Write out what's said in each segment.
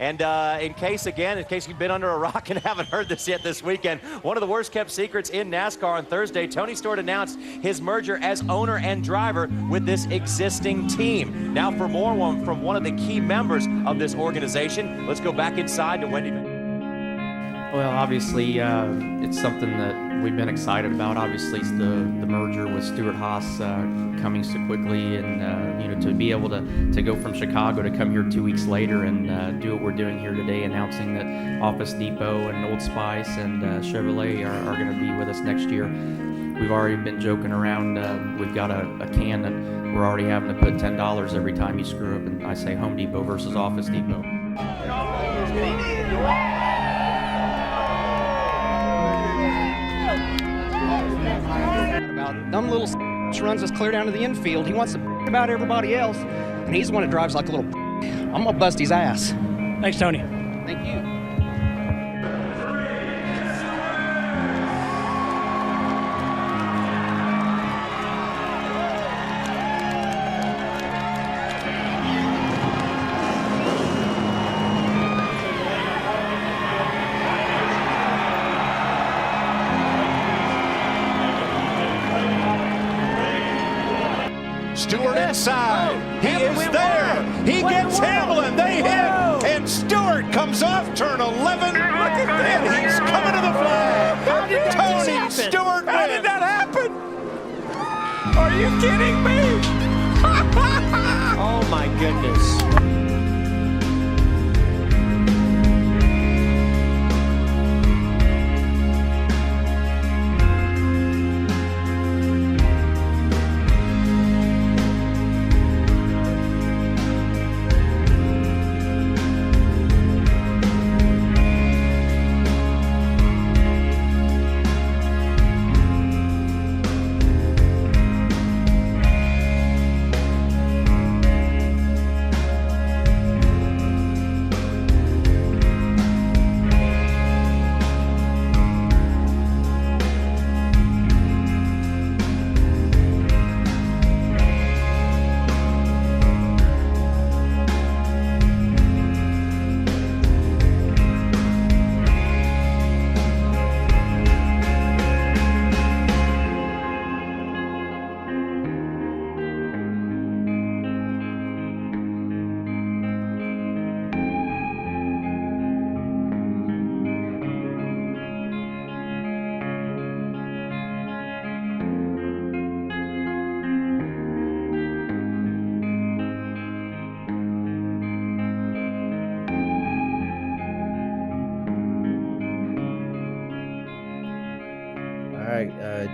And in case you've been under a rock and haven't heard this yet this weekend, one of the worst kept secrets in NASCAR on Thursday, Tony Stewart announced his merger as owner and driver with this existing team. Now for more from one of the key members of this organization, let's go back inside to Wendy. Well, obviously, it's something that we've been excited about. Obviously, it's the merger with Stewart-Haas coming so quickly, and to be able to go from Chicago to come here 2 weeks later and do what we're doing here today, announcing that Office Depot and Old Spice and Chevrolet are going to be with us next year. We've already been joking around. We've got a can that we're already having to put $10 every time you screw up, and I say Home Depot versus Office Depot. About dumb little runs us clear down to the infield. He wants to about everybody else, and he's the one that drives like a little. I'm gonna bust his ass. Thanks, Tony. Thank you. Stewart inside. He is there. He gets Hamlin. They hit. And Stewart comes off turn 11. And he's coming to the flag. Tony Stewart wins. How did that happen? Are you kidding me? Oh my goodness.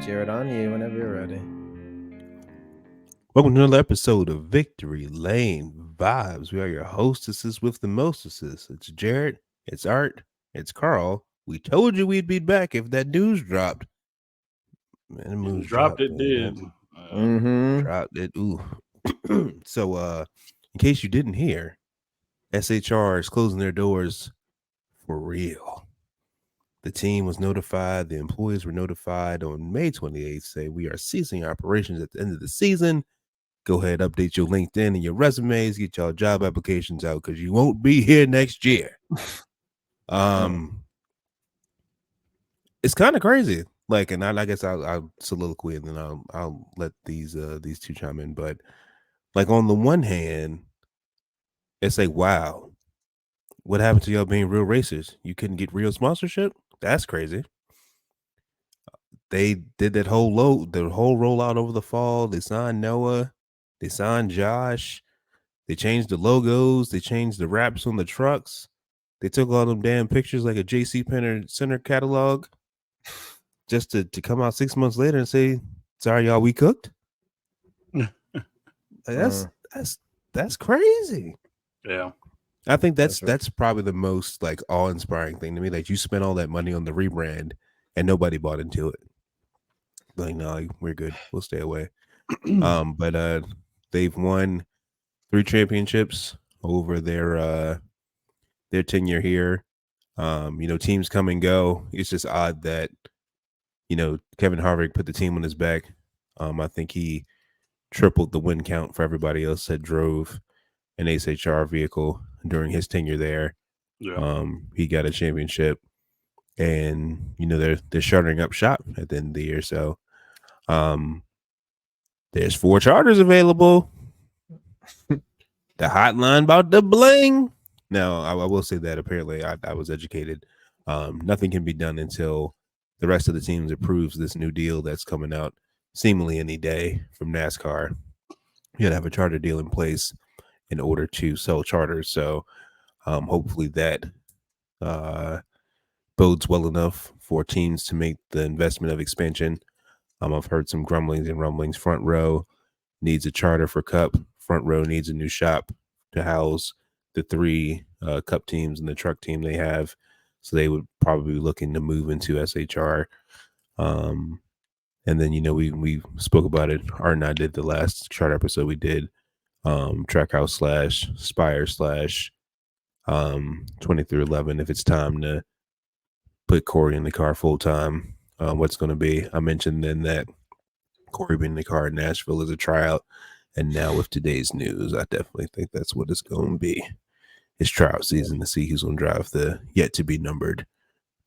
Jared, on you whenever you're ready. Welcome to another episode of Victory Lane Vibes. We are your hostesses with the mostesses. It's Jared, it's Art, it's Carl. We told you we'd be back if that news dropped. Man, the news dropped it, did. Dropped it. Ooh. So, in case you didn't hear, SHR is closing their doors for real. The team was notified, the employees were notified on May 28th, say we are ceasing operations at the end of the season. Go ahead, update your LinkedIn and your resumes, get y'all job applications out because you won't be here next year. It's kind of crazy. Like, and I guess I'll soliloquy and then I'll let these two chime in. But like on the one hand, it's like, wow, what happened to y'all being real racers? You couldn't get real sponsorship? That's crazy. They did the whole rollout over the fall. They signed Noah. They signed Josh. They changed the logos. They changed the wraps on the trucks. They took all them damn pictures like a J.C. Penney Center catalog just to come out 6 months later and say, sorry, y'all, we cooked. That's crazy. Yeah. I think that's probably the most like awe-inspiring thing to me. Like you spent all that money on the rebrand and nobody bought into it. Like, no, we're good. We'll stay away. But they've won 3 championships over their tenure here. Teams come and go. It's just odd that, Kevin Harvick put the team on his back. I think he tripled the win count for everybody else that drove an SHR vehicle during his tenure there. Yeah. He got a championship, and they're shutting up shop at the end of the year. So there's 4 charters available. The hotline about the bling. Now, I will say that apparently I was educated. Nothing can be done until the rest of the teams approves this new deal that's coming out seemingly any day from NASCAR. You got to have a charter deal in place in order to sell charters. So hopefully that bodes well enough for teams to make the investment of expansion. I've heard some grumblings and rumblings. Front row needs a charter for Cup. Front row needs a new shop to house the 3 Cup teams and the truck team they have. So they would probably be looking to move into SHR. And then, we spoke about it. Art and I did the last chart episode we did. Trackhouse / Spire / 2311. If it's time to put Corey in the car full time, what's going to be? I mentioned then that Corey being in the car in Nashville is a tryout. And now with today's news, I definitely think that's what it's going to be. It's tryout season to see who's going to drive the yet to be numbered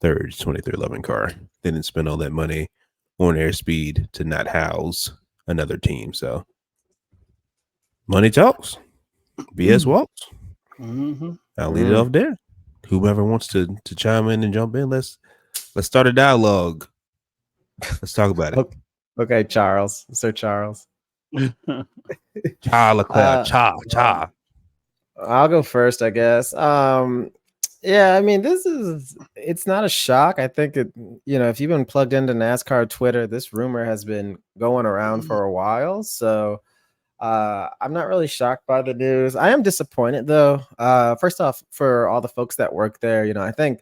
3rd 2311 car. They didn't spend all that money on airspeed to not house another team. So money talks, BS walks. I'll leave it off there. Whoever wants to chime in and jump in, let's start a dialogue. Let's talk about it. Okay, Charles, Sir Charles. Cha. I'll go first, I guess. Yeah, I mean, it's not a shock. I think if you've been plugged into NASCAR Twitter, this rumor has been going around for a while. So I'm not really shocked by the news. I am disappointed though. First off, for all the folks that work there, I think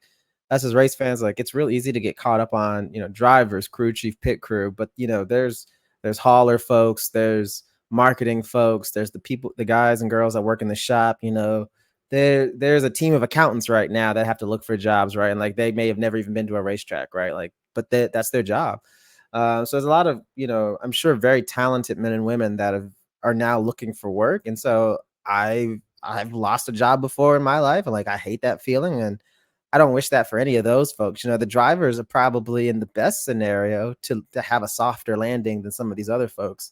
us as race fans, like, it's real easy to get caught up on, drivers, crew chief, pit crew, but there's hauler folks, there's marketing folks, there's the guys and girls that work in the shop. There's a team of accountants right now that have to look for jobs, right? And like, they may have never even been to a racetrack, right? Like, but that's their job. So there's a lot of, I'm sure very talented men and women that are now looking for work. And so I've lost a job before in my life, and like, I hate that feeling, and I don't wish that for any of those folks. The drivers are probably in the best scenario to have a softer landing than some of these other folks.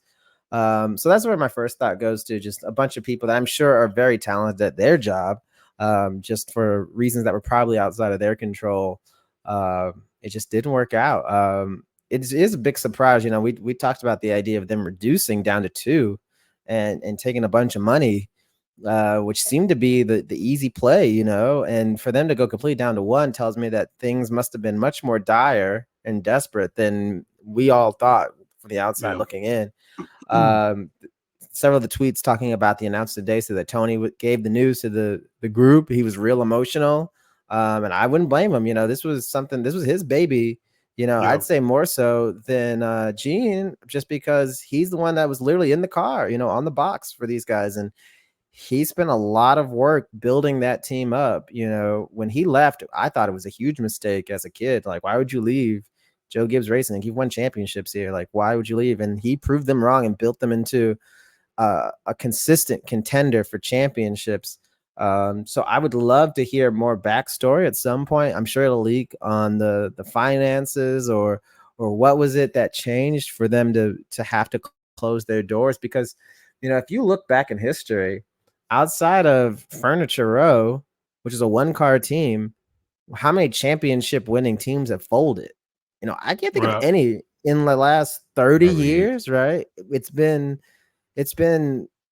So that's where my first thought goes to, just a bunch of people that I'm sure are very talented at their job, just for reasons that were probably outside of their control. It just didn't work out. It is a big surprise. We talked about the idea of them reducing down to 2 and taking a bunch of money, which seemed to be the easy play, and for them to go completely down to 1 tells me that things must have been much more dire and desperate than we all thought from the outside looking in. Several of the tweets talking about the announcement today, so that Tony gave the news to the group. He was real emotional, and I wouldn't blame him. This was his baby. I'd say more so than Gene, just because he's the one that was literally in the car, on the box for these guys, and he spent a lot of work building that team up. When he left, I thought it was a huge mistake as a kid. Like, why would you leave Joe Gibbs Racing? He won championships here. Like, why would you leave? And he proved them wrong and built them into a consistent contender for championships. So I would love to hear more backstory at some point. I'm sure it'll leak on the finances or what was it that changed for them to have to close their doors. Because, if you look back in history, outside of Furniture Row, which is a 1-car team, how many championship winning teams have folded? I can't think of any in the last 30 years, right? It's been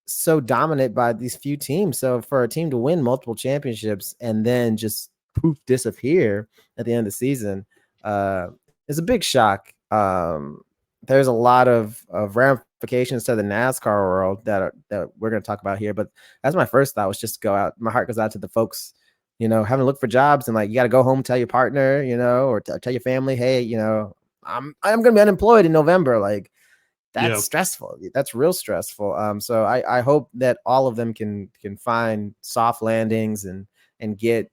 so dominant by these few teams. So for a team to win multiple championships and then just poof disappear at the end of the season is a big shock. There's a lot of ramifications to the NASCAR world that we're going to talk about here. But that's my first thought, was just go out. My heart goes out to the folks, having to look for jobs, and like, you got to go home, tell your partner, or tell your family, hey, I'm going to be unemployed in November. Like, that's stressful. That's real stressful. So I hope that all of them can find soft landings and get,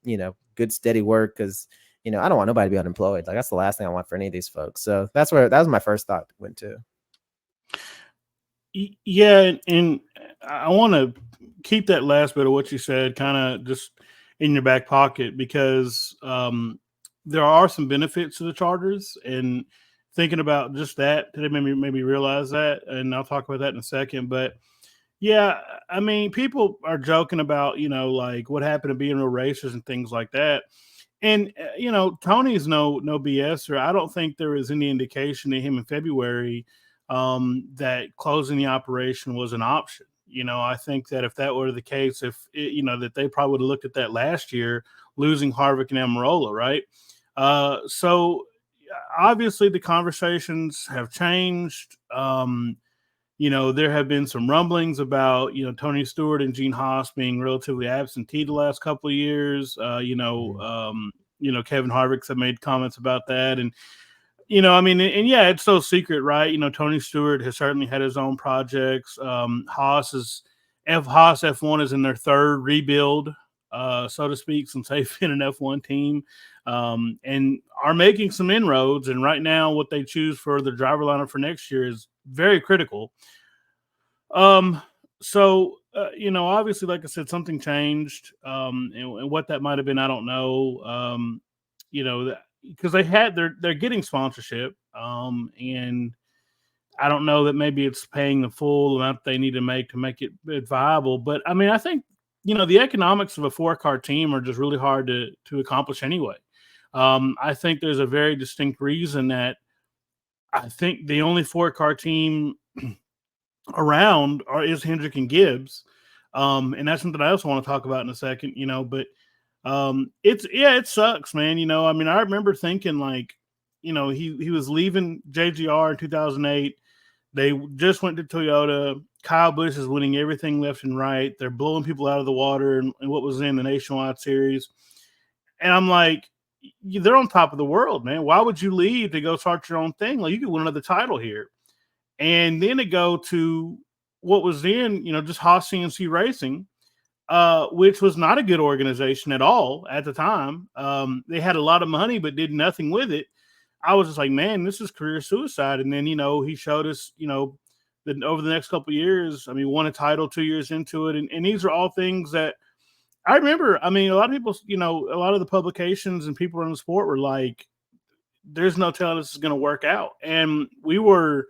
good steady work. Cause I don't want nobody to be unemployed. Like, that's the last thing I want for any of these folks. So that was my first thought went to. Yeah. And I want to keep that last bit of what you said, kind of just in your back pocket because there are some benefits to the Chargers, and thinking about just that today made me realize that, and I'll talk about that in a second. But yeah, I mean, people are joking about, like what happened to being real racers and things like that. And Tony's no BS, or I don't think there was any indication to him in February that closing the operation was an option. I think that if that were the case, that they probably would have looked at that last year, losing Harvick and Amarola, right? So obviously the conversations have changed. There have been some rumblings about, Tony Stewart and Stewart-Haas being relatively absentee the last couple of years. Kevin Harvick have made comments about that. And, yeah, it's no secret, right? Tony Stewart has certainly had his own projects. Haas F1 is in their third rebuild, so to speak, since they've been an F1 team, and are making some inroads. And right now, what they choose for the driver lineup for next year is very critical. Obviously, like I said, something changed, and what that might have been, I don't know. Because they're getting sponsorship, and I don't know that maybe it's paying the full amount they need to make it viable. But I mean, I think the economics of a 4-car team are just really hard to accomplish anyway. I think there's a very distinct reason that I think the only 4-car team around is Hendrick and Gibbs. And that's something I also want to talk about in a second, but it sucks, man. I mean, I remember thinking like, he was leaving JGR in 2008. They just went to Toyota. Kyle Busch is winning everything left and right. They're blowing people out of the water and what was in the Nationwide Series. And I'm like, they're on top of the world, man. Why would you leave to go start your own thing? Like, you could win another title here. And then to go to what was then, just Haas CNC Racing, which was not a good organization at all at the time. They had a lot of money, but did nothing with it. I was just like, man, this is career suicide. And then, he showed us, that over the next couple of years, I mean, won a title 2 years into it. And these are all things that I remember. I mean, a lot of people, a lot of the publications and people in the sport were like, there's no telling this is going to work out. And we were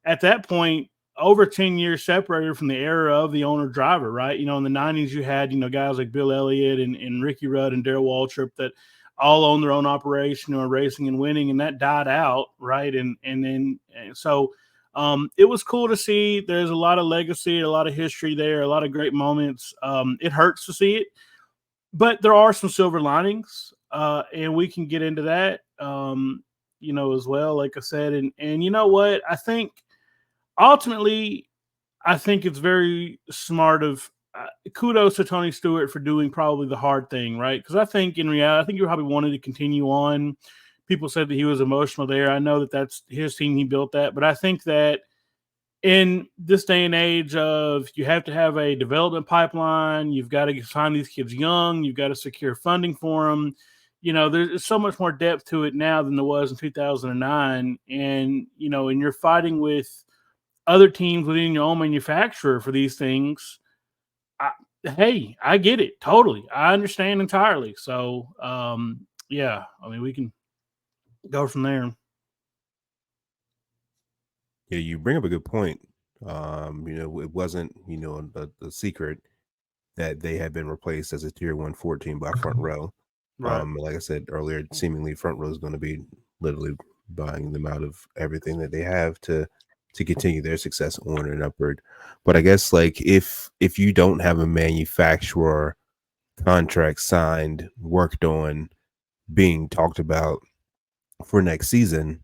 at that point over 10 years separated from the era of the owner driver, right? In the 90s, you had, guys like Bill Elliott and Ricky Rudd and Darrell Waltrip that all own their own operation or racing and winning, and that died out, right? So it was cool to see. There's a lot of legacy, a lot of history there, a lot of great moments. It hurts to see it, but there are some silver linings, and we can get into that, as well, like I said. And you know what? I think ultimately, it's very smart of kudos to Tony Stewart for doing probably the hard thing, right? Because I think in reality, I think he probably wanted to continue on. People said that he was emotional there. I know that that's his team. He built that. But I think that in this day and age of you have to have a development pipeline, you've got to find these kids young, you've got to secure funding for them. There's so much more depth to it now than there was in 2009. And, and you're fighting with other teams within your own manufacturer for these things. Hey, I get it totally. I understand entirely. So, yeah, I mean, we can go from there. Yeah, you bring up a good point. It wasn't, a secret that they had been replaced as a tier 114 by Front Row. Right. Like I said earlier, seemingly Front Row is going to be literally buying them out of everything that they have to continue their success on and upward. But I guess like if you don't have a manufacturer contract signed, worked on, being talked about for next season,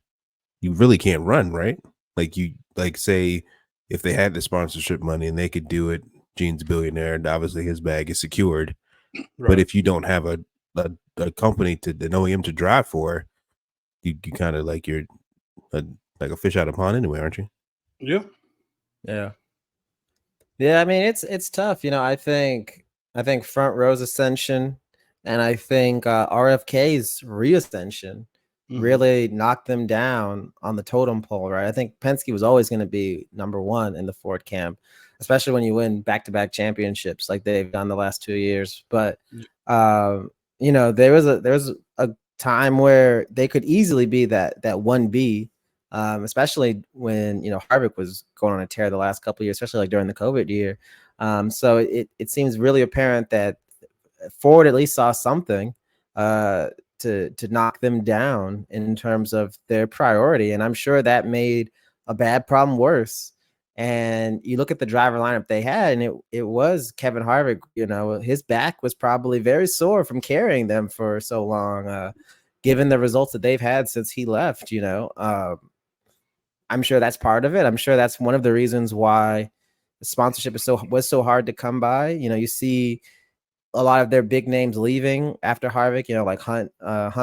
you really can't run, right? Like say if they had the sponsorship money and they could do it, Gene's a billionaire and obviously his bag is secured. Right. But if you don't have a company an OEM to drive for, you kind of like you're like a fish out of pond anyway, aren't you? Yeah. I mean, it's tough. I think Front Row's ascension and I think RFK's reascension really knocked them down on the totem pole, right? I think Penske was always going to be number one in the Ford camp, especially when you win back-to-back championships like they've done the last 2 years. But You know, there was a time where they could easily be that 1B, especially when, you know, Harvick was going on a tear the last couple of years, especially like during the COVID year. So it seems really apparent that Ford at least saw something to knock them down in terms of their priority, and I'm sure that made a bad problem worse. And you look at the driver lineup they had, and it was Kevin Harvick. You know, his back was probably very sore from carrying them for so long, given the results that they've had since he left. You know, I'm sure that's part of it. I'm sure that's one of the reasons why the sponsorship was so hard to come by. You know, you see a lot of their big names leaving after Harvick, you know, like Hunt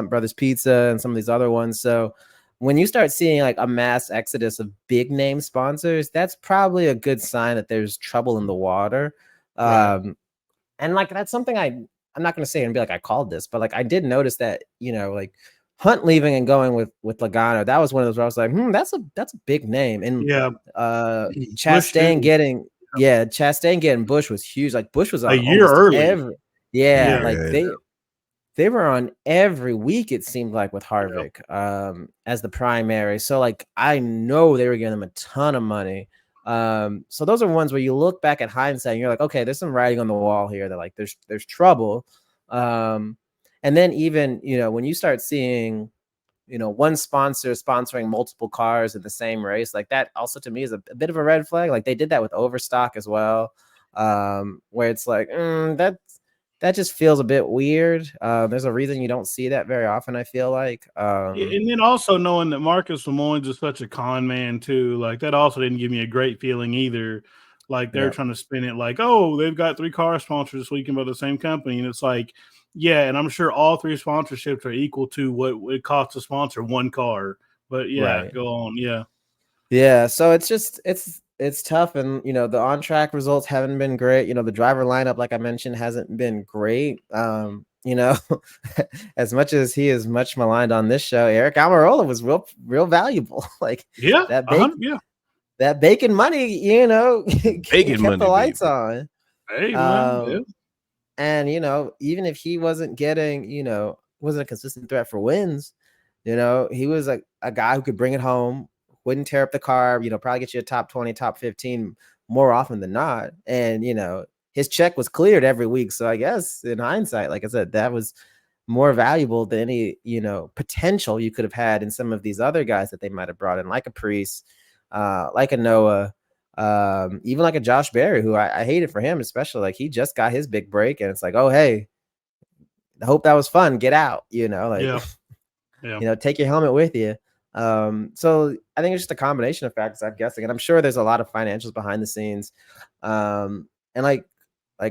Brothers Pizza and some of these other ones. So when you start seeing like a mass exodus of big name sponsors, that's probably a good sign that there's trouble in the water. Right. And like, that's something I'm not going to say and be like, I called this, but like, I did notice that, you know, like Hunt leaving and going with Logano, that was one of those where I was like, that's a big name. And Yeah. Chastain getting Bush was huge. Like Bush was a on year almost early. like they were on every week, it seemed like, with Harvick as the primary. So like I know they were giving them a ton of money. So those are ones where you look back at hindsight and you're like, okay, there's some writing on the wall here that like there's trouble. And then even, you know, when you start seeing, you know, one sponsor sponsoring multiple cars in the same race, like that also to me is a bit of a red flag. Like they did that with Overstock as well, where it's like that just feels a bit weird. There's a reason you don't see that very often, I feel like. And then also knowing that Marcus Lemoyne's is such a con man too, like that also didn't give me a great feeling either. Like they're trying to spin it like, oh, they've got 3 car sponsors this weekend by the same company, and it's like, yeah, and I'm sure all 3 sponsorships are equal to what it costs to sponsor 1 car. But yeah, Right. go on, yeah. Yeah, so it's just it's tough, and you know the on track results haven't been great. You know the driver lineup, like I mentioned, hasn't been great. You know, as much as he is much maligned on this show, Eric Almirola was real valuable. Like Yeah, that yeah. that bacon money, you know, Bacon kept the money, lights baby. on. Hey man, yeah. And you know, even if he wasn't getting, you know, wasn't a consistent threat for wins, you know, he was a guy who could bring it home, wouldn't tear up the car, you know, probably get you a top 20, top 15 more often than not. And, you know, his check was cleared every week. So I guess in hindsight, like I said, that was more valuable than any, you know, potential you could have had in some of these other guys that they might have brought in, like a Priest, like a Noah, even like a Josh Berry, who I hated for him, especially like he just got his big break. And it's like, oh, hey, I hope that was fun. Get out, you know, like, Yeah. you know, take your helmet with you. So I think it's just a combination of factors, I'm guessing, and I'm sure there's a lot of financials behind the scenes. And like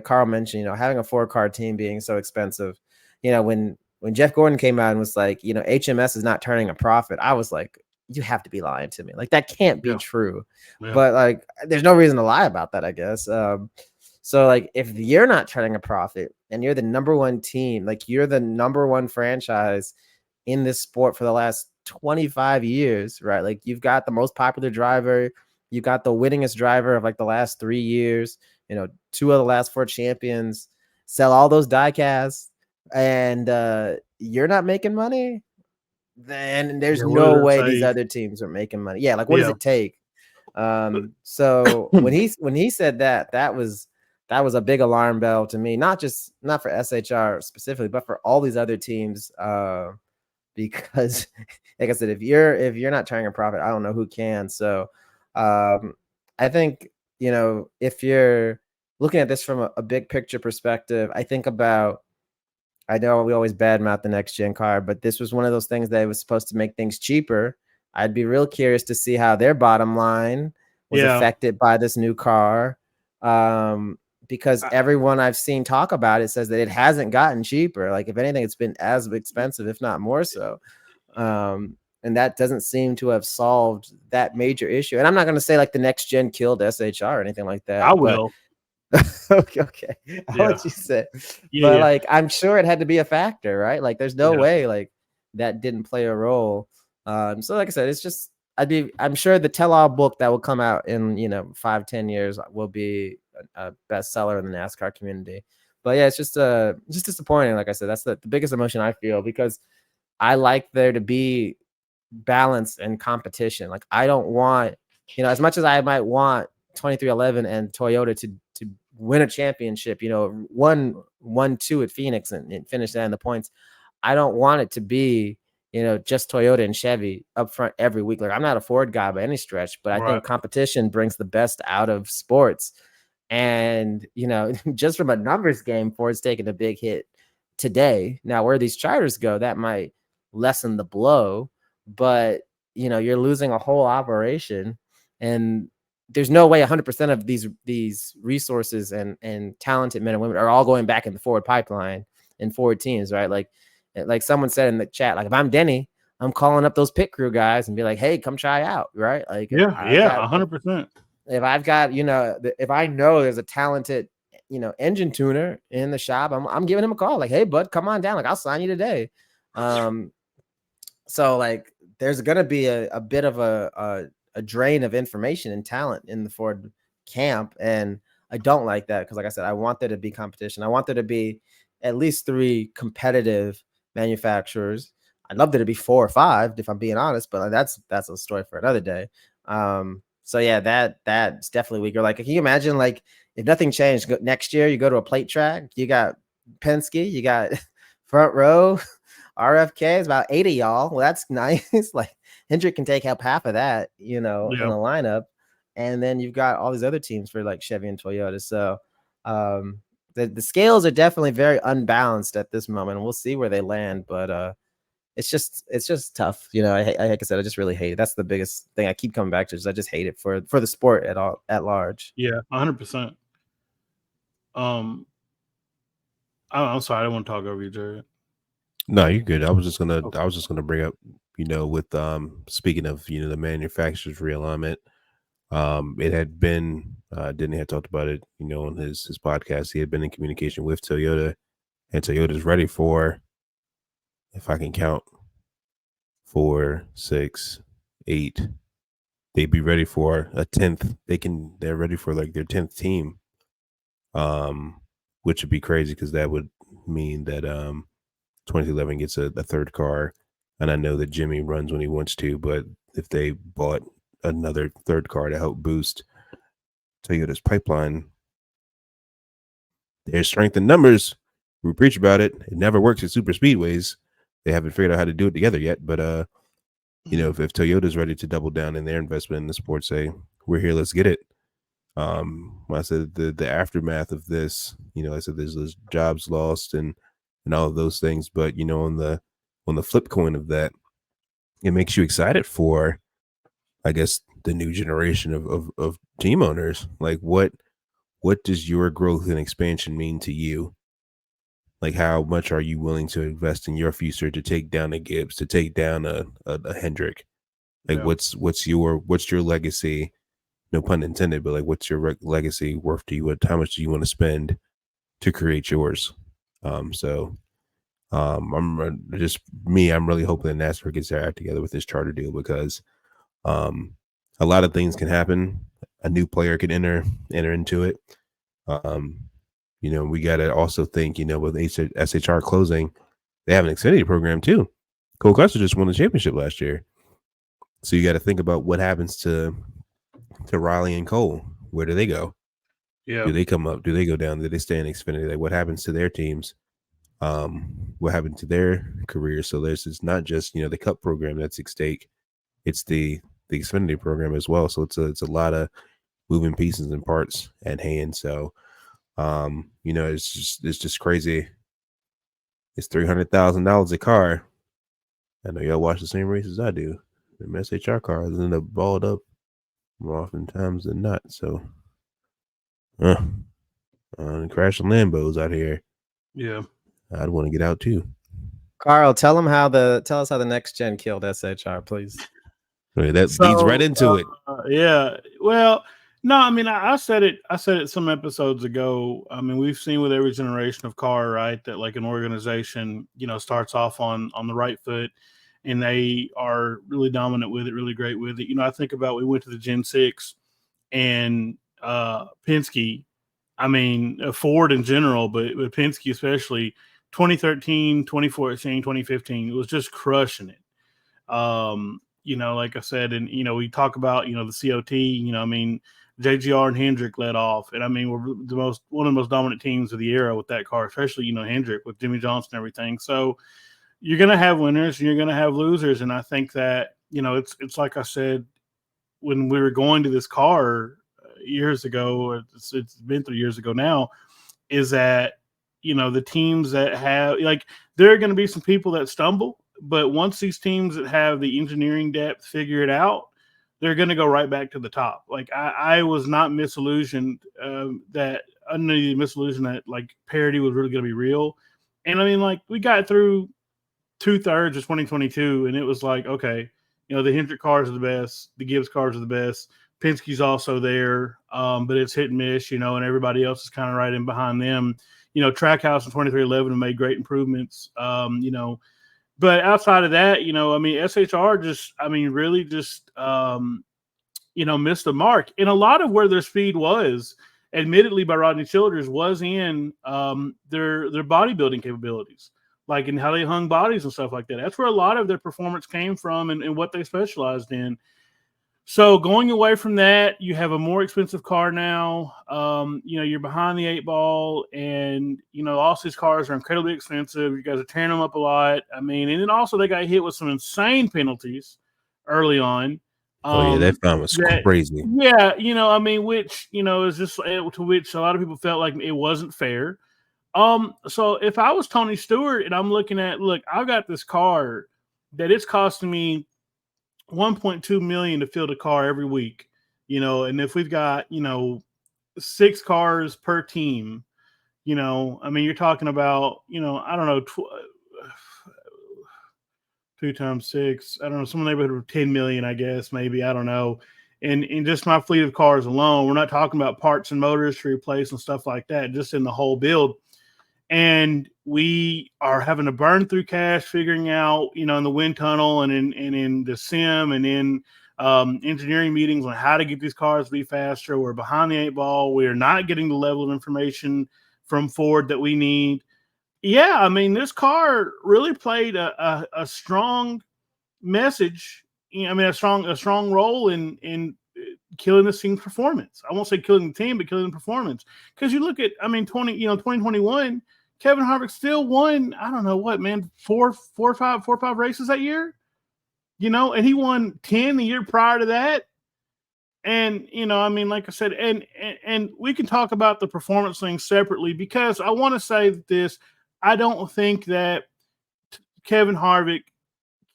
Carl mentioned, you know, having a 4-car team being so expensive, you know, when Jeff Gordon came out and was like, you know, HMS is not turning a profit, I was like, you have to be lying to me. Like that can't be true. Yeah. But like, there's no reason to lie about that, I guess. So like, if you're not turning a profit and you're the number 1 team, like you're the number 1 franchise in this sport for the last 25 years, right? Like you've got the most popular driver, you got the winningest driver of like the last 3 years, you know, 2 of the last 4 champions, sell all those die casts, and you're not making money, then there's no way these other teams are making money. Yeah, like what does it take? So when he said that was a big alarm bell to me, not for SHR specifically, but for all these other teams. Because like I said, if you're not turning a profit, I don't know who can. So I think, you know, if you're looking at this from a big picture perspective, I know we always badmouth the next gen car, but this was one of those things that was supposed to make things cheaper. I'd be real curious to see how their bottom line was affected by this new car. Because everyone I've seen talk about it says that it hasn't gotten cheaper. Like if anything, it's been as expensive, if not more so. And that doesn't seem to have solved that major issue. And I'm not going to say like the next gen killed SHR or anything like that. I will. Okay. I'll let you say. But like, I'm sure it had to be a factor, right? Like there's no way like that didn't play a role. So like I said, it's just, I'm sure the tell-all book that will come out in, you know, 5-10 years will be a bestseller in the NASCAR community. But yeah, it's just disappointing. Like I said, that's the biggest emotion I feel, because I like there to be balance and competition. Like I don't want, as much as I might want 2311 and Toyota to win a championship, 1-2 at Phoenix and finish that in the points. I don't want it to be, just Toyota and Chevy up front every week. Like I'm not a Ford guy by any stretch, but I think competition brings the best out of sports. And, just from a numbers game, Ford's taking a big hit today. Now, where these charters go, that might lessen the blow, but, you're losing a whole operation, and there's no way 100% of these resources and talented men and women are all going back in the Ford pipeline and Ford teams, right? Like someone said in the chat, like if I'm Denny, I'm calling up those pit crew guys and be like, hey, come try out, right? Like, 100%. If I've got, if I know there's a talented, engine tuner in the shop, I'm giving him a call. Like, hey, bud, come on down. Like, I'll sign you today. So like, there's going to be a bit of a drain of information and talent in the Ford camp. And I don't like that, because like I said, I want there to be competition. I want there to be at least 3 competitive manufacturers. I'd love there to be 4 or 5, if I'm being honest, but that's a story for another day. So yeah, that's definitely weaker. Like, can you imagine, like, if nothing changed next year, you go to a plate track, you got Penske, you got front row, RFK, it's about 8 of y'all. Well, that's nice. Like Hendrick can take up half of that, in the lineup. And then you've got all these other teams for like Chevy and Toyota. So the scales are definitely very unbalanced at this moment, and we'll see where they land. But it's just tough. Like I said, I just really hate it. That's the biggest thing I keep coming back to, is I just hate it for the sport at large. Yeah, 100%. I'm sorry, I don't want to talk over you, Jared. No, you're good. I was just gonna bring up, with speaking of, the manufacturer's realignment, it had been Denny had talked about it, on his podcast. He had been in communication with Toyota, and Toyota's ready for, if I can count, 4, 6, 8. They'd be ready for a 10th. They're ready for like their 10th team, which would be crazy, because that would mean that 2011 gets a third car. And I know that Jimmy runs when he wants to, but if they bought another third car to help boost Toyota's pipeline, there's strength in numbers. We preach about it. It never works at super speedways. They haven't figured out how to do it together yet. But if Toyota's ready to double down in their investment in the sport, say we're here, let's get it. I said the aftermath of this, I said there's jobs lost and all of those things, but on the flip coin of that, it makes you excited for, I guess, the new generation of team owners. Like what does your growth and expansion mean to you? Like, how much are you willing to invest in your future to take down a Gibbs, to take down a Hendrick? Like, what's your legacy? No pun intended, but like, what's your legacy worth to you? How much do you want to spend to create yours? I'm really hoping that NASCAR gets their act together with this charter deal, because a lot of things can happen. A new player can enter into it. We got to also think, with SHR closing, they have an Xfinity program too. Cole Custer just won the championship last year. So you got to think about what happens to Riley and Cole. Where do they go? Yeah. Do they come up? Do they go down? Do they stay in Xfinity? Like, what happens to their teams? What happened to their careers? So it's not just, the Cup program that's at stake. It's the Xfinity program as well. So it's a lot of moving pieces and parts at hand. So, it's just crazy. It's $300,000 a car. I know y'all watch the same races I do. The SHR cars end up balled up more oftentimes than not. So, crashing Lambos out here. Yeah, I'd want to get out too. Carl, tell us how the next gen killed SHR, please. That leads right into it. Yeah. Well, no, I mean, I said it some episodes ago. I mean, we've seen with every generation of car, right, that like an organization, starts off on the right foot, and they are really dominant with it, really great with it. I think about, we went to the Gen 6, and Penske I mean, Ford in general, but Penske especially, 2013, 2014, 2015, it was just crushing it. Like I said, and, we talk about, the COT, I mean, JGR and Hendrick led off. And I mean, we're one of the most dominant teams of the era with that car, especially, Hendrick with Jimmy Johnson and everything. So you're going to have winners and you're going to have losers. And I think that, it's like I said, when we were going to this car years ago, it's been 3 years ago now, is that, the teams that have, like, there are going to be some people that stumble, but once these teams that have the engineering depth figure it out, they're going to go right back to the top. Like, I was not misillusioned that like parity was really going to be real. And I mean, like, we got through 2/3 of 2022 and it was like, okay, the Hendrick cars are the best, the Gibbs cars are the best, Penske's also there, but it's hit and miss, and everybody else is kind of right in behind them. Trackhouse in 2311 have made great improvements, but outside of that, I mean, SHR just, I mean, really just, missed the mark. And a lot of where their speed was, admittedly by Rodney Childers, was in their bodybuilding capabilities, like in how they hung bodies and stuff like that. That's where a lot of their performance came from and what they specialized in. So going away from that, you have a more expensive car now. You're behind the 8 ball, and also these cars are incredibly expensive. You guys are tearing them up a lot. I mean, and then also they got hit with some insane penalties early on. That fine was crazy. Yeah, I mean, which is just to which a lot of people felt like it wasn't fair. So if I was Tony Stewart and I'm looking at, look, I've got this car that it's costing me $1.2 million to fill the car every week, and if we've got, 6 cars per team, I mean, you're talking about, I don't know, 2 times 6, I don't know, some neighborhood of 10 million, I guess, maybe, I don't know. And in just my fleet of cars alone, we're not talking about parts and motors to replace and stuff like that, just in the whole build. And we are having to burn through cash, figuring out, in the wind tunnel and in the sim and in engineering meetings on how to get these cars to be faster. We're behind the 8 ball. We are not getting the level of information from Ford that we need. Yeah, I mean, this car really played a strong message. I mean, a strong role in killing this team's performance. I won't say killing the team, but killing the performance. Because you look at, I mean, 2021, Kevin Harvick still won, I don't know what, man, four or five races that year, and he won 10 the year prior to that. And, I mean, like I said, and we can talk about the performance thing separately, because I want to say this, I don't think that Kevin Harvick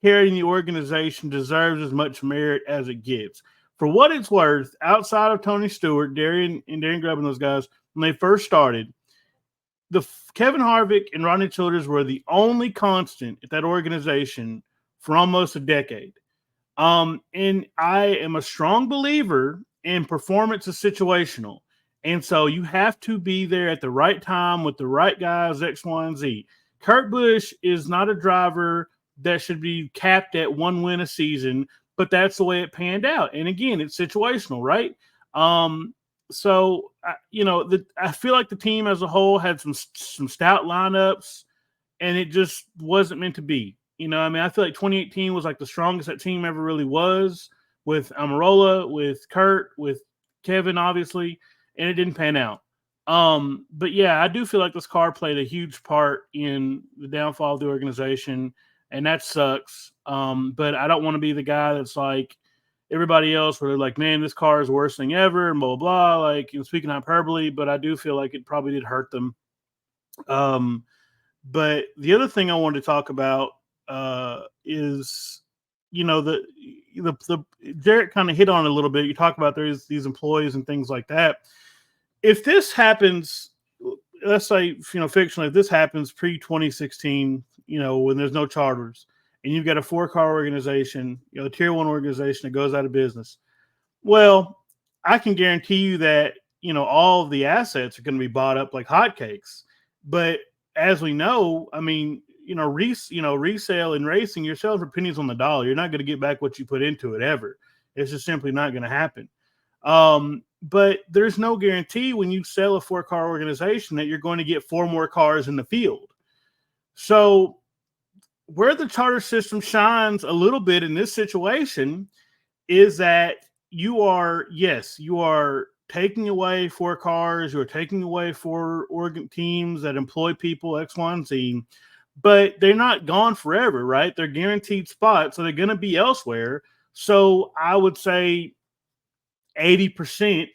carrying the organization deserves as much merit as it gets. For what it's worth, outside of Tony Stewart, Darian Grubb and those guys, when they first started, Kevin Harvick and Rodney Childers were the only constant at that organization for almost a decade. And I am a strong believer in performance is situational. And so you have to be there at the right time with the right guys, X, Y, and Z. Kurt Busch is not a driver that should be capped at 1 win a season, but that's the way it panned out. And again, it's situational, right? So I feel like the team as a whole had some stout lineups, and it just wasn't meant to be. I mean, I feel like 2018 was like the strongest that team ever really was, with Almirola, with Kurt, with Kevin, obviously, and it didn't pan out. But yeah, I do feel like this car played a huge part in the downfall of the organization, and that sucks. But I don't want to be the guy that's like everybody else where they're like, man, this car is the worst thing ever, and blah, blah, blah. Like, speaking hyperbole, but I do feel like it probably did hurt them. But the other thing I wanted to talk about is, the Jarrett kind of hit on it a little bit. You talk about there's these employees and things like that. If this happens, let's say, fictionally, if this happens pre-2016, when there's no charters, and you've got a 4-car organization, a tier 1 organization that goes out of business. Well, I can guarantee you that, all of the assets are going to be bought up like hotcakes. But as we know, I mean, resale in racing, you're selling for pennies on the dollar. You're not going to get back what you put into it ever. It's just simply not going to happen. but there's no guarantee when you sell a 4-car organization that you're going to get 4 more cars in the field. So where the charter system shines a little bit in this situation is that you are taking away 4 cars, you're taking away 4 organ teams that employ people X, Y, and Z, but they're not gone forever, right? They're guaranteed spots, so they're going to be elsewhere. So I would say 80%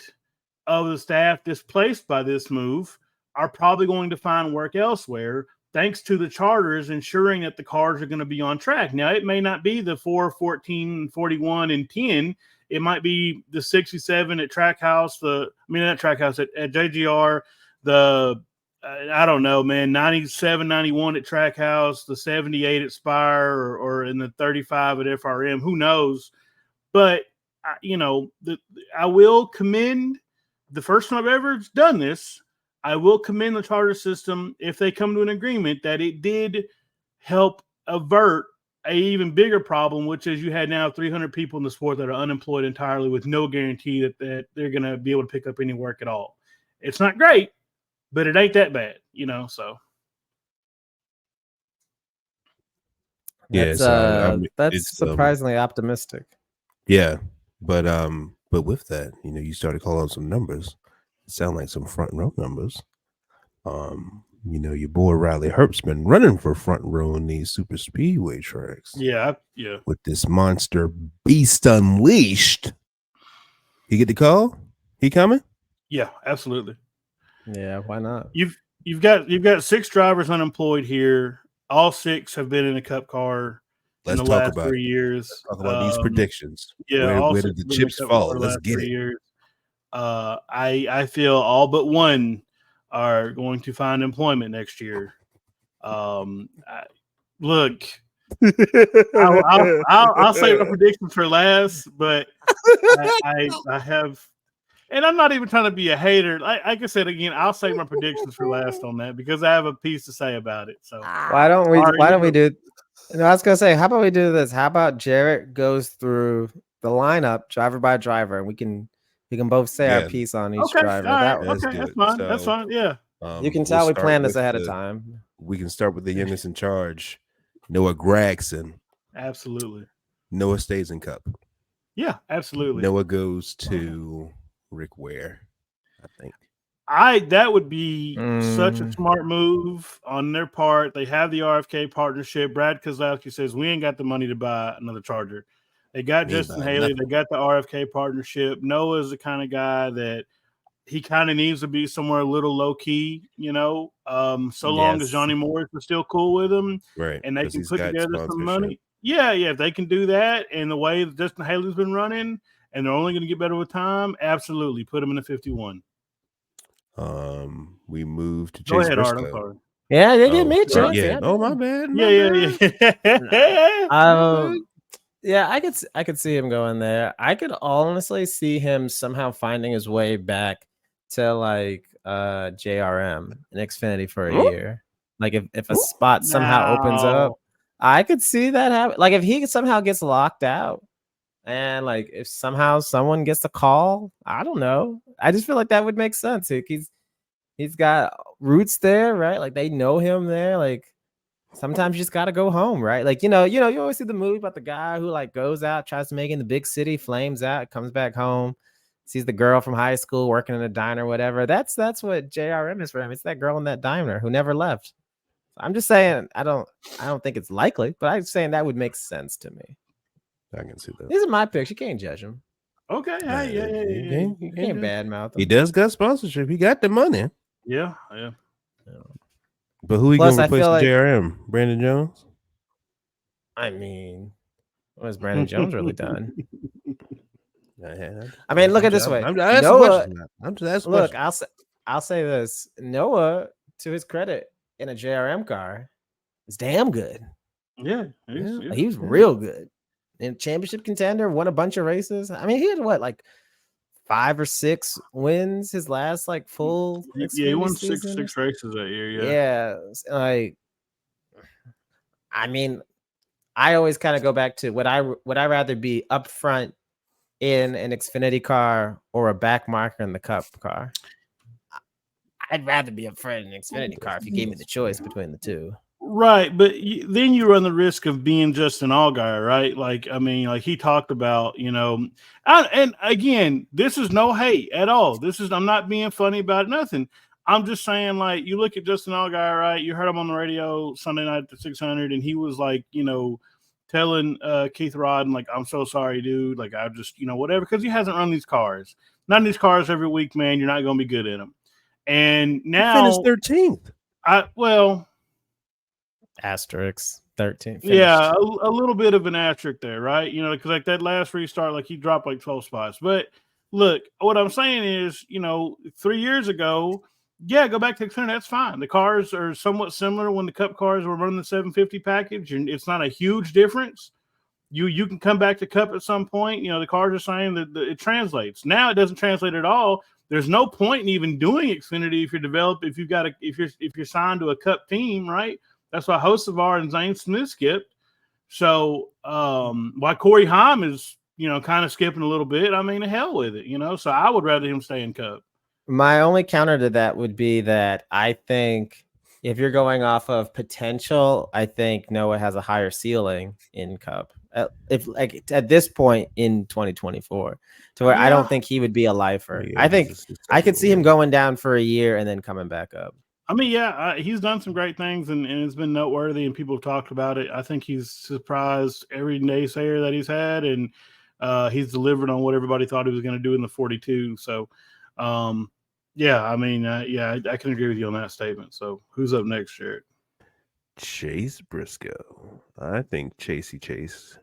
of the staff displaced by this move are probably going to find work elsewhere, thanks to the charters ensuring that the cars are going to be on track. Now, it may not be the 4, 14, 41, and 10. It might be the 67 at Trackhouse, not Trackhouse, at JGR, I don't know, man, 97, 91 at Trackhouse, the 78 at Spire, or in the 35 at FRM. Who knows? But, I will commend the first time I've ever done this. I will commend the charter system if they come to an agreement that it did help avert a even bigger problem, which is you had now 300 people in the sport that are unemployed entirely with no guarantee that they're going to be able to pick up any work at all. It's not great, but it ain't that bad, so. That's, that's surprisingly optimistic. Yeah, but with that, you started calling some numbers. It sound like some front row numbers. Your boy Riley Herbst's been running for front row in these super speedway tracks. Yeah. With this monster beast unleashed. He get the call? He coming? Yeah, absolutely. Yeah, why not? You've got 6 drivers unemployed here. All 6 have been in a Cup car in the last 3 years. Let's talk about these predictions. Yeah, where did the chips fall? Let's get it. Years. I feel all but one are going to find employment next year. Look, I'll save my predictions for last, but I have, and I'm not even trying to be a hater. Like I said again, I'll save my predictions for last on that because I have a piece to say about it. So why don't we do? I was gonna say, how about we do this? How about Jarrett goes through the lineup driver by driver, and we can both say our piece on each driver. Right. That's fine. That's fine. Yeah. You can tell we planned this ahead of time. We can start with the youngest in charge, Noah Gragson. Absolutely. Noah stays in Cup. Yeah, absolutely. Noah goes to Rick Ware, I think. That would be such a smart move on their part. They have the RFK partnership. Brad Keselowski says we ain't got the money to buy another Charger. They got Justin Haley. They got the RFK partnership. Noah is the kind of guy that he kind of needs to be somewhere a little low key, so long as Johnny Morris is still cool with him, right? And they can put together some money. Yeah. If they can do that, and the way that Justin Haley's been running, and they're only going to get better with time, absolutely put him in the 51. We moved to Chase Briscoe. Yeah, they did me a chance. Yeah. Oh, my bad. Yeah, I could see him going there. I could honestly see him somehow finding his way back to like JRM and Xfinity for a year. Like if a spot somehow opens up, I could see that happen. Like if he somehow gets locked out, and like if somehow someone gets a call, I don't know. I just feel like that would make sense. Like, he's got roots there, right? Like they know him there. Like sometimes you just gotta go home, right? Like you always see the movie about the guy who like goes out, tries to make it in the big city, flames out, comes back home, sees the girl from high school working in a diner, whatever. That's what JRM is for him. It's that girl in that diner who never left. I'm just saying, I don't think it's likely, but I'm saying that would make sense to me. I can see that. These are my picks. You can't judge him. Okay. You can't badmouth him. He does got sponsorship. He got the money. Yeah. But who he gonna replace with JRM? Brandon Jones? I mean, what has Brandon Jones really done? I mean, look at it this way. I'm just asking. Look, I'll say this. Noah, to his credit, in a JRM car, is damn good. Yeah, he was real good. And championship contender, won a bunch of races. I mean, he had like 5 or 6 wins his last like full. Yeah, he won six races that year. Yeah, like I mean, I always kind of go back to would I rather be up front in an Xfinity car or a back marker in the Cup car? I'd rather be up front in an Xfinity car if you gave me the choice between the two. Right, but then you run the risk of being just an all guy, right? Like, I mean, like he talked about, and again, this is no hate at all. I'm not being funny about it, nothing. I'm just saying, like, you look at Justin Allgaier, right? You heard him on the radio Sunday night at the 600, and he was like, telling Keith Rodden, like, I'm so sorry, dude. Like, I just, whatever, because he hasn't run these cars. Not in these cars every week, man. You're not going to be good in them. And now, he finished 13th. Asterisk 13. Finished. Yeah, a little bit of an asterisk there, right? Because like that last restart, like he dropped like 12 spots. But look, what I'm saying is, 3 years ago, yeah, go back to Xfinity. That's fine. The cars are somewhat similar when the Cup cars were running the 750 package, and it's not a huge difference. You can come back to Cup at some point. The cars are saying that it translates. Now it doesn't translate at all. There's no point in even doing Xfinity if you're signed to a Cup team, right? That's why Hocevar and Zane Smith skipped. So why Corey Haim is kind of skipping a little bit. I mean, the hell with it. So I would rather him stay in Cup. My only counter to that would be that I think if you're going off of potential, I think Noah has a higher ceiling in Cup. If like at this point in 2024, to where I don't think he would be a lifer. Yeah, I think I could see him going down for a year and then coming back up. I mean, yeah, he's done some great things and it's been noteworthy, and people have talked about it. I think he's surprised every naysayer that he's had, and he's delivered on what everybody thought he was going to do in the 42. So, yeah, I mean, I can agree with you on that statement. So, who's up next, Jared? Chase Briscoe. I think Chase.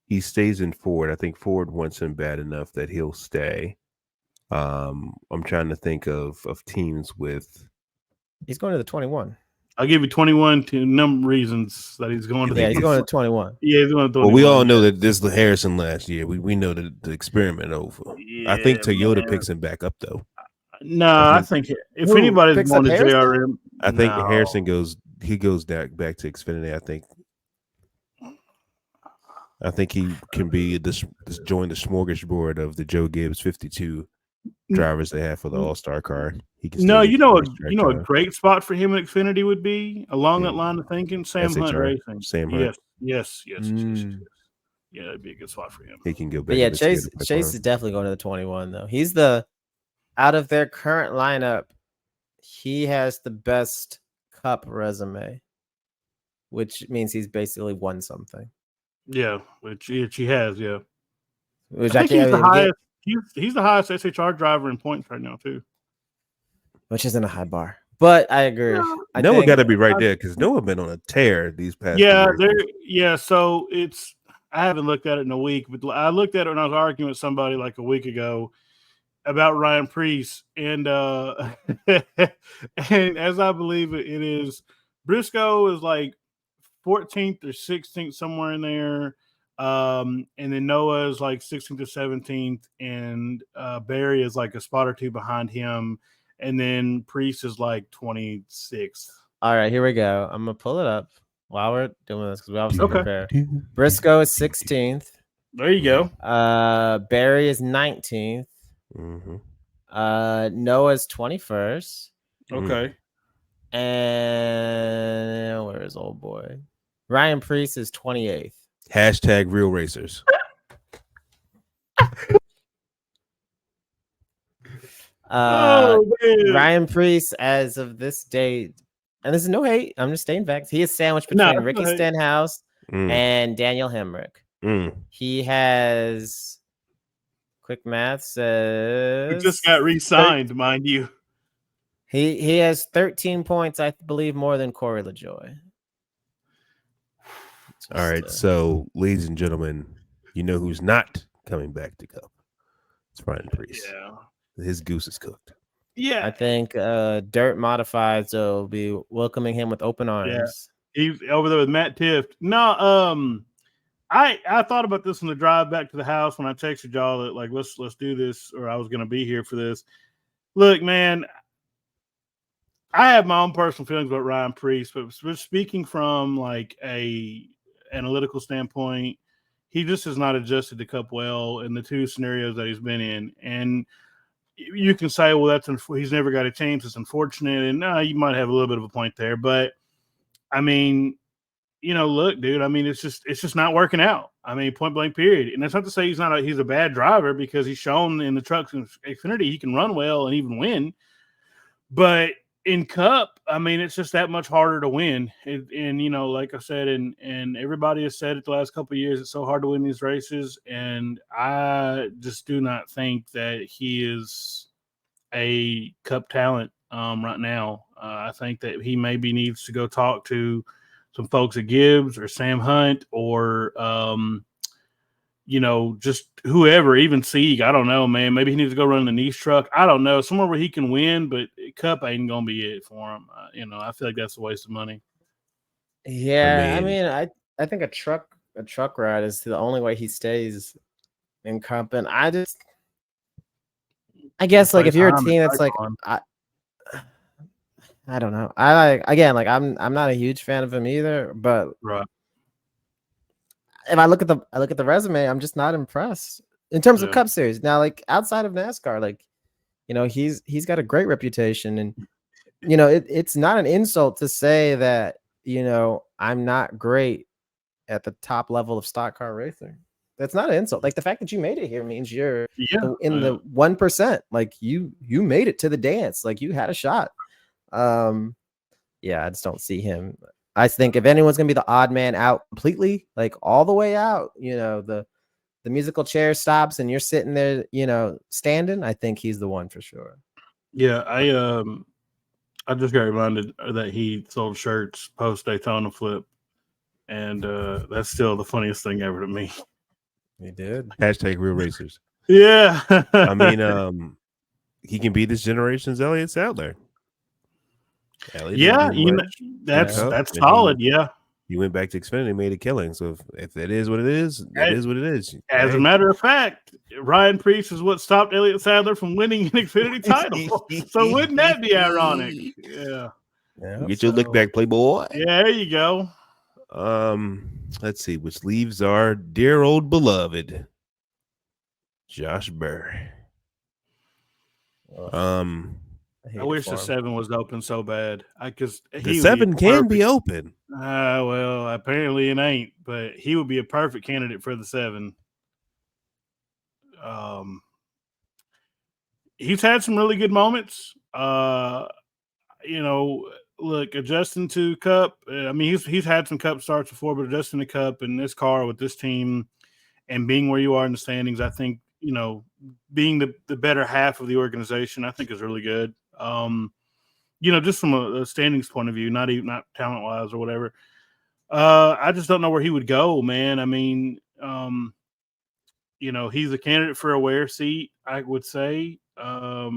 He stays in Ford. I think Ford wants him bad enough that he'll stay. I'm trying to think of teams with. He's going to the 21. I'll give you 21 to number reasons that he's going to. Yeah, he's going to 21. Yeah, he's going to 21. Well, we all know that this is Harrison last year. We know that the experiment over. Yeah, I think Toyota picks him back up though. No, I think if anybody's going to JRM, I think Harrison goes back to Xfinity. I think he can be join the smorgasbord of the Joe Gibbs 52 drivers they have for the All-Star car. He can a great spot for him in Xfinity would be along that line of thinking. Sam SHR. Hunt Racing. Sam Hunt. Yes. Yeah, that'd be a good spot for him. He can go back. But yeah, Chase is definitely going to the 21 though. He's out of their current lineup, he has the best Cup resume, which means he's basically won something. Yeah, which he has. Yeah, which I think he's the highest. He's the highest SHR driver in points right now too. Which isn't a high bar, but I agree. Noah got to be right there because Noah been on a tear these past. So I haven't looked at it in a week, but I looked at it when I was arguing with somebody like a week ago about Ryan Preece, and and as I believe it is, Briscoe is like 14th or 16th, somewhere in there. And then Noah is like 16th or 17th, and Barry is like a spot or two behind him. And then Preece is like 26th. All right, here we go. I'm going to pull it up while we're doing this because we obviously prepare. Briscoe is 16th. There you go. Barry is 19th. Mm-hmm. Noah's 21st. Okay. And where is old boy? Ryan Preece is 28th. Hashtag real racers. Ryan Preece, as of this date, and this is no hate, I'm just stating facts. He is sandwiched between Ricky Stenhouse and Daniel Hemrick. He has, quick math says, he just got re-signed, mind you. He has 13 points, I believe, more than Corey LaJoy. All right, so ladies and gentlemen, you know who's not coming back to Cup? It's Ryan Preece. Yeah, his goose is cooked. Yeah, I think Dirt Modifieds will be welcoming him with open arms. Yeah. He's over there with Matt Tift. No, I thought about this on the drive back to the house when I texted y'all that like let's do this, or I was going to be here for this. Look, man, I have my own personal feelings about Ryan Preece, but speaking from like a analytical standpoint, he just has not adjusted to Cup well in the two scenarios that he's been in. And you can say, well, he's never got a chance. It's unfortunate. And you might have a little bit of a point there. But, I mean, look, dude, I mean, it's just not working out. I mean, point blank period. And that's not to say he's a bad driver, because he's shown in the trucks in Xfinity he can run well and even win. But in Cup, I mean, it's just that much harder to win. And like I said, and everybody has said it the last couple of years, it's so hard to win these races. And I just do not think that he is a Cup talent right now. I think that he maybe needs to go talk to some folks at Gibbs or Sam Hunt or, just whoever, even Sieg. I don't know, man. Maybe he needs to go run the niche truck. I don't know. Somewhere where he can win, but Cup ain't going to be it for him. I feel like that's a waste of money. Yeah, I think a truck ride is the only way he stays in Cup. And I guess like if you're a team that's like, I don't know. I'm not a huge fan of him either, but right. If I look at the resume, I'm just not impressed in terms of Cup Series. Now, like outside of NASCAR, like he's got a great reputation, and it's not an insult to say that I'm not great at the top level of stock car racing. That's not an insult. Like the fact that you made it here means you're in the 1%. Like you made it to the dance. Like you had a shot. I just don't see him. I think if anyone's gonna be the odd man out completely, like all the way out, the musical chair stops and you're sitting there, standing, I think he's the one for sure. Yeah, I just got reminded that he sold shirts post Daytona flip, and that's still the funniest thing ever to me. He did. Hashtag real racers. Yeah. I mean, he can be this generation's Elliott Sadler. Yeah, that's solid. He went back to Xfinity and made a killing. So if that is what it is, that is what it is. As a matter of fact, Ryan Preece is what stopped Elliott Sadler from winning an Xfinity title. So wouldn't that be ironic? Yeah. Get your look back, Playboy. Yeah, there you go. Let's see, which leaves our dear old beloved Josh Berry. I wish the 7 was open so bad. Because the 7 can be open. Well, apparently it ain't, but he would be a perfect candidate for the 7. He's had some really good moments. Look, adjusting to Cup. I mean, he's had some Cup starts before, but adjusting to Cup in this car with this team and being where you are in the standings, I think, being the better half of the organization, I think is really good. Just from a standings point of view, not talent wise or whatever. I just don't know where he would go, man. I mean, he's a candidate for a wear seat, I would say. I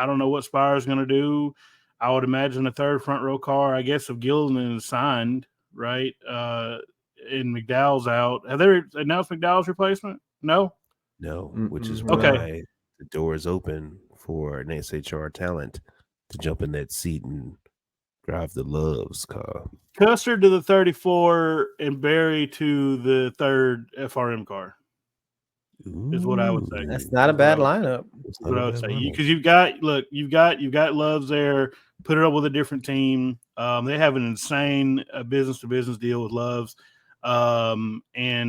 don't know what Spire's going to do. I would imagine a third front row car, I guess, if Gilliland is signed, right? And McDowell's out. Have they announced McDowell's replacement? No, which is why the door is open for an SHR talent to jump in that seat and drive the Love's car. Custer to the 34 and Barry to the third FRM car. Is what I would say. That's not a bad lineup. That's what I would say. Because you've got Loves there. Put it up with a different team. They have an insane business to business deal with Loves, and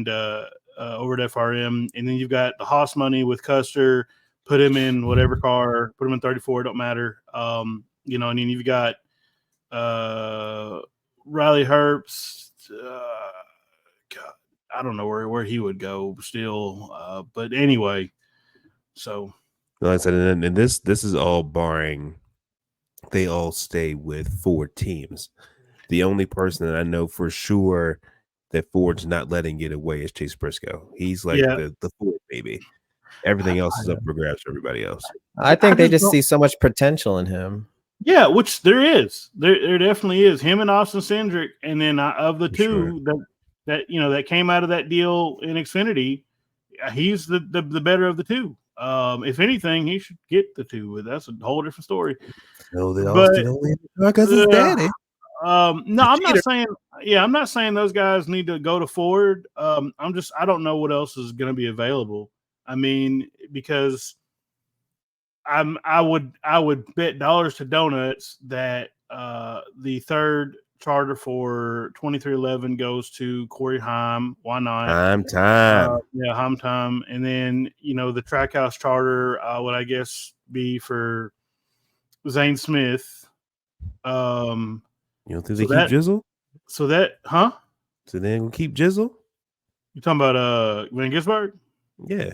over at FRM. And then you've got the Haas money with Custer. Put him in whatever car. Put him in 34. Don't matter. And then you've got Riley Herbst. God, I don't know where he would go still. But anyway, so. Like I said, and this is all barring they all stay with Ford teams. The only person that I know for sure that Ford's not letting get away is Chase Briscoe. He's like the Ford baby. Everything else is up for grabs for everybody else. I think they just see so much potential in him. Yeah, which there is. There definitely is. Him and Austin Cindric, and then of the two that came out of that deal in Xfinity, he's the better of the two. If anything, he should get the 2, but that's a whole different story. No, they all only because his daddy. No, I'm not saying. Yeah, I'm not saying those guys need to go to Ford. I don't know what else is going to be available. I mean, because I would bet dollars to donuts that the third charter for 2311 goes to Corey Heim. Why not? Time. Yeah, Heim time. And then, the Trackhouse charter would, I guess, be for Zane Smith. You don't think So they keep Jizzle? So that, huh? So they gonna keep Jizzle? You talking about Van Gisberg? Yeah.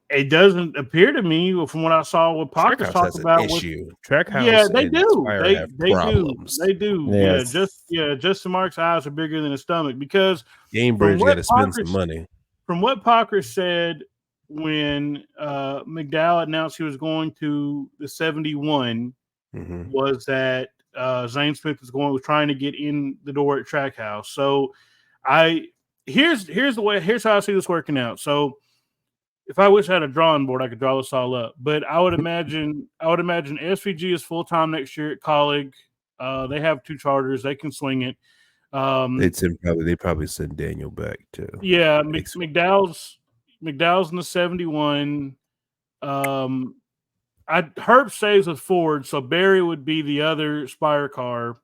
It doesn't appear to me, from what I saw, what Parker's talking about. Issue. Trackhouse, yeah, they do. Have They problems. do. Yes. Justin Mark's eyes are bigger than his stomach because Gamebridge got to spend some money. From what Parker said when McDowell announced he was going to the 71, was that Zane Smith was trying to get in the door at Trackhouse. So here's how I see this working out. So if I wish I had a drawing board, I could draw this all up. But I would imagine SVG is full time next year at Colleague. They have 2 charters; they can swing it. They probably send Daniel back too. Yeah, McDowell's in the 71. Herb stays with Ford, so Barry would be the other Spire car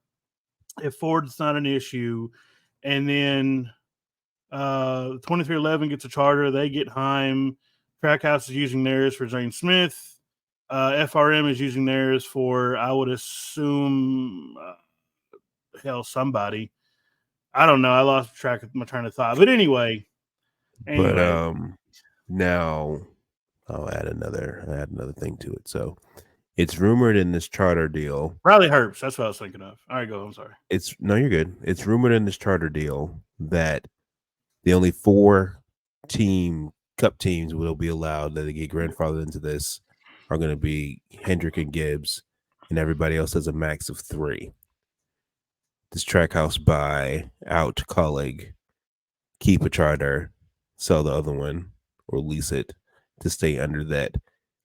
if Ford's not an issue, and then 2311 gets a charter. They get Heim. Trackhouse is using theirs for Zane Smith. FRM is using theirs for, I would assume, somebody. I don't know. I lost track of my train of thought. But anyway. But now I'll add another thing to it. So it's rumored in this charter deal. Riley Herbst. That's what I was thinking of. All right, go. I'm sorry. You're good. It's rumored in this charter deal that the only 4 Cup teams will be allowed that they get grandfathered into this are going to be Hendrick and Gibbs, and everybody else has a max of 3. This Trackhouse buy out Colleague, keep a charter, sell the other one, or lease it to stay under that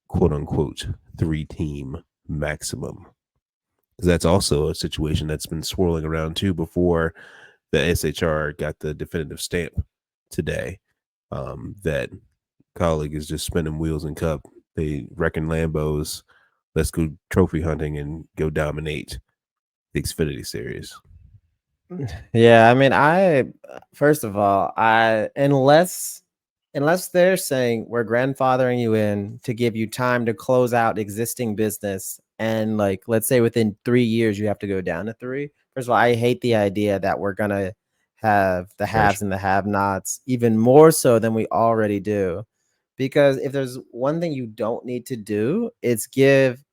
quote unquote 3-team maximum. Because that's also a situation that's been swirling around too before the SHR got the definitive stamp today. That Colleague is just spinning wheels and Cup. They reckon Lambos. Let's go trophy hunting and go dominate the Xfinity Series. Yeah, I mean, first of all, unless they're saying we're grandfathering you in to give you time to close out existing business, and like let's say within 3 years you have to go down to 3. First of all, I hate the idea that we're gonna have the haves and the have-nots even more so than we already do, because if there's one thing you don't need to do, it's give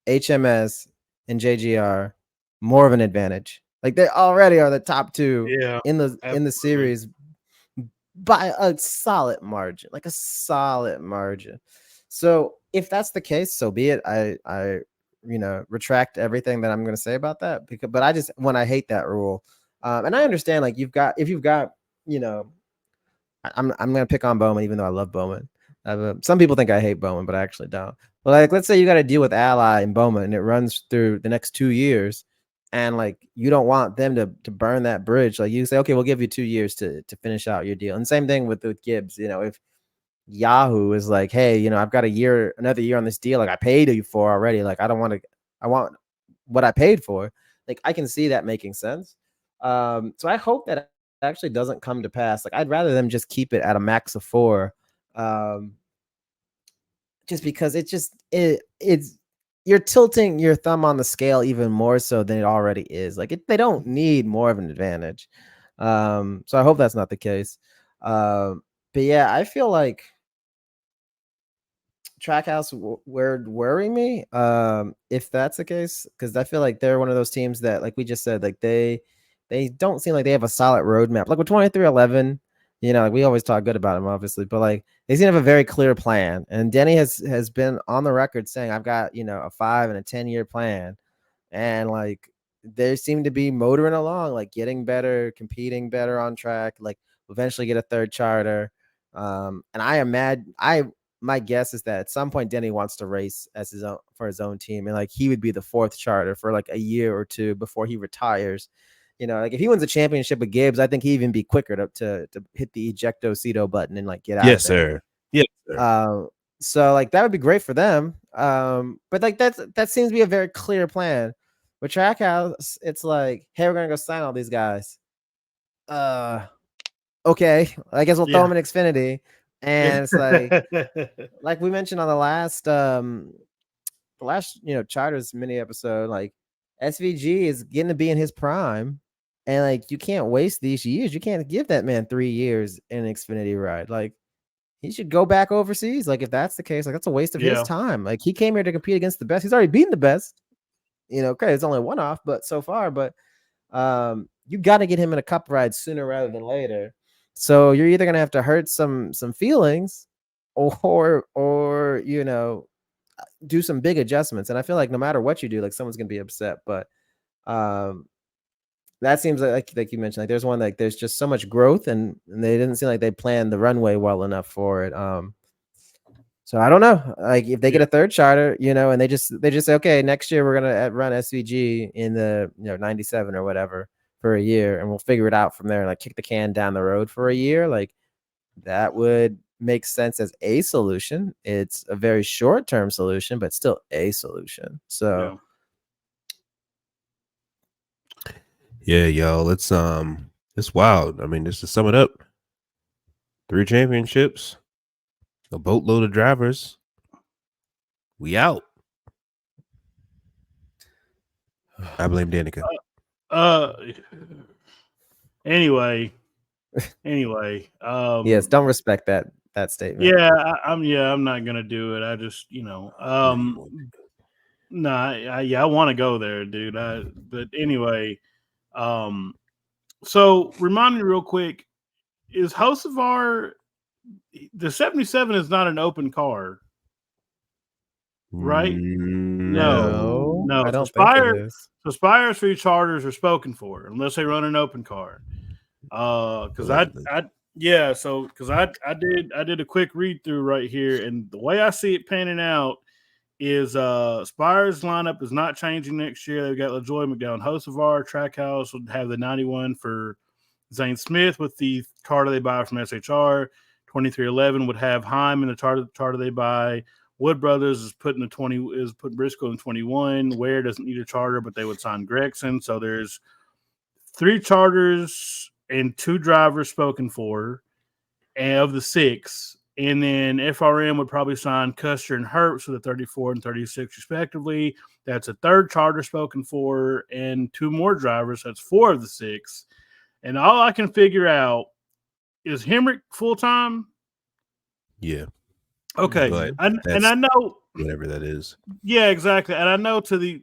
HMS and JGR more of an advantage. Like they already are the top 2 in the series by a solid margin, like a solid margin. So if that's the case, so be it. I retract everything that I'm going to say about that, but I hate that rule. And I understand, like if you've got, I'm going to pick on Bowman, even though I love Bowman. Some people think I hate Bowman, but I actually don't. But like, let's say you got to deal with Ally and Bowman, and it runs through the next 2 years, and like you don't want them to burn that bridge. Like you say, okay, we'll give you 2 years to finish out your deal. And same thing with Gibbs. If Yahoo is like, hey, I've got another year on this deal, like I paid you for already. Like I want what I paid for. Like I can see that making sense. So I hope that actually doesn't come to pass. Like I'd rather them just keep it at a max of 4. Just because it's you're tilting your thumb on the scale even more so than it already is. Like they don't need more of an advantage. So I hope that's not the case. But yeah, I feel like Trackhouse would worry me if that's the case, because I feel like they're one of those teams that, like we just said, like they don't seem like they have a solid roadmap. Like with 2311, like we always talk good about them, obviously, but like they seem to have a very clear plan. And Denny has been on the record saying, I've got a 5 and a 10-year plan, and like they seem to be motoring along, like getting better, competing better on track, like eventually get a 3rd charter. And I my guess is that at some point Denny wants to race as his own for his own team, and like he would be the 4th charter for like a year or two before he retires. You know, like if he wins a championship with Gibbs, I think he'd even be quicker to hit the ejecto-cito button and like get out. Yes, of there. sir. Yes, sir. So like that would be great for them. But like that seems to be a very clear plan. With Trackhouse, it's like, hey, we're gonna go sign all these guys. Okay, I guess we'll throw them in Xfinity. And it's like we mentioned on the last Charters mini episode, like SVG is getting to be in his prime, and like you can't waste these years. You can't give that man 3 years in an Xfinity ride. Like he should go back overseas. Like if that's the case, like that's a waste of his time. Like he came here to compete against the best. He's already beaten the best. You know, okay, it's only one off, but so far, but you got to get him in a cup ride sooner rather than later. So you're either gonna have to hurt some feelings, or do some big adjustments. And I feel like no matter what you do, like someone's gonna be upset. But that seems like you mentioned, like there's one like there's just so much growth, and they didn't seem like they planned the runway well enough for it. So I don't know, like if they get a 3rd charter, and they just say, okay, next year we're gonna run SVG in the 97 or whatever for a year, and we'll figure it out from there, and like kick the can down the road for a year. Like that would make sense as a solution. It's a very short-term solution, but still a solution. So yeah, y'all, it's wild. I mean, just to sum it up, 3 championships, a boatload of drivers. We out. I blame Danica. Anyway. Yes, don't respect that statement. Yeah, I'm not gonna do it. I just, I want to go there, dude. But anyway, so remind me real quick, is Hocevar the 77 is not an open car, right? No, I don't so think it is. So Spire's 3 charters are spoken for unless they run an open car. Because I did a quick read through right here, and the way I see it panning out is Spire's lineup is not changing next year. They've got LaJoy, McDowell, Hocevar. Trackhouse would have the 91 for Zane Smith with the charter they buy from SHR. 2311 would have Heim in the charter they buy. Wood Brothers is putting Briscoe in 21. Ware doesn't need a charter, but they would sign Gregson. So there's 3 charters and 2 drivers spoken for, and of the 6. And then FRM would probably sign Custer and Herbst for the 34 and 36 respectively. That's a 3rd charter spoken for, and 2 more drivers. That's 4 of the 6. And all I can figure out is Hemrick full time. Yeah. Okay. And I know whatever that is. Yeah, exactly. And I know to the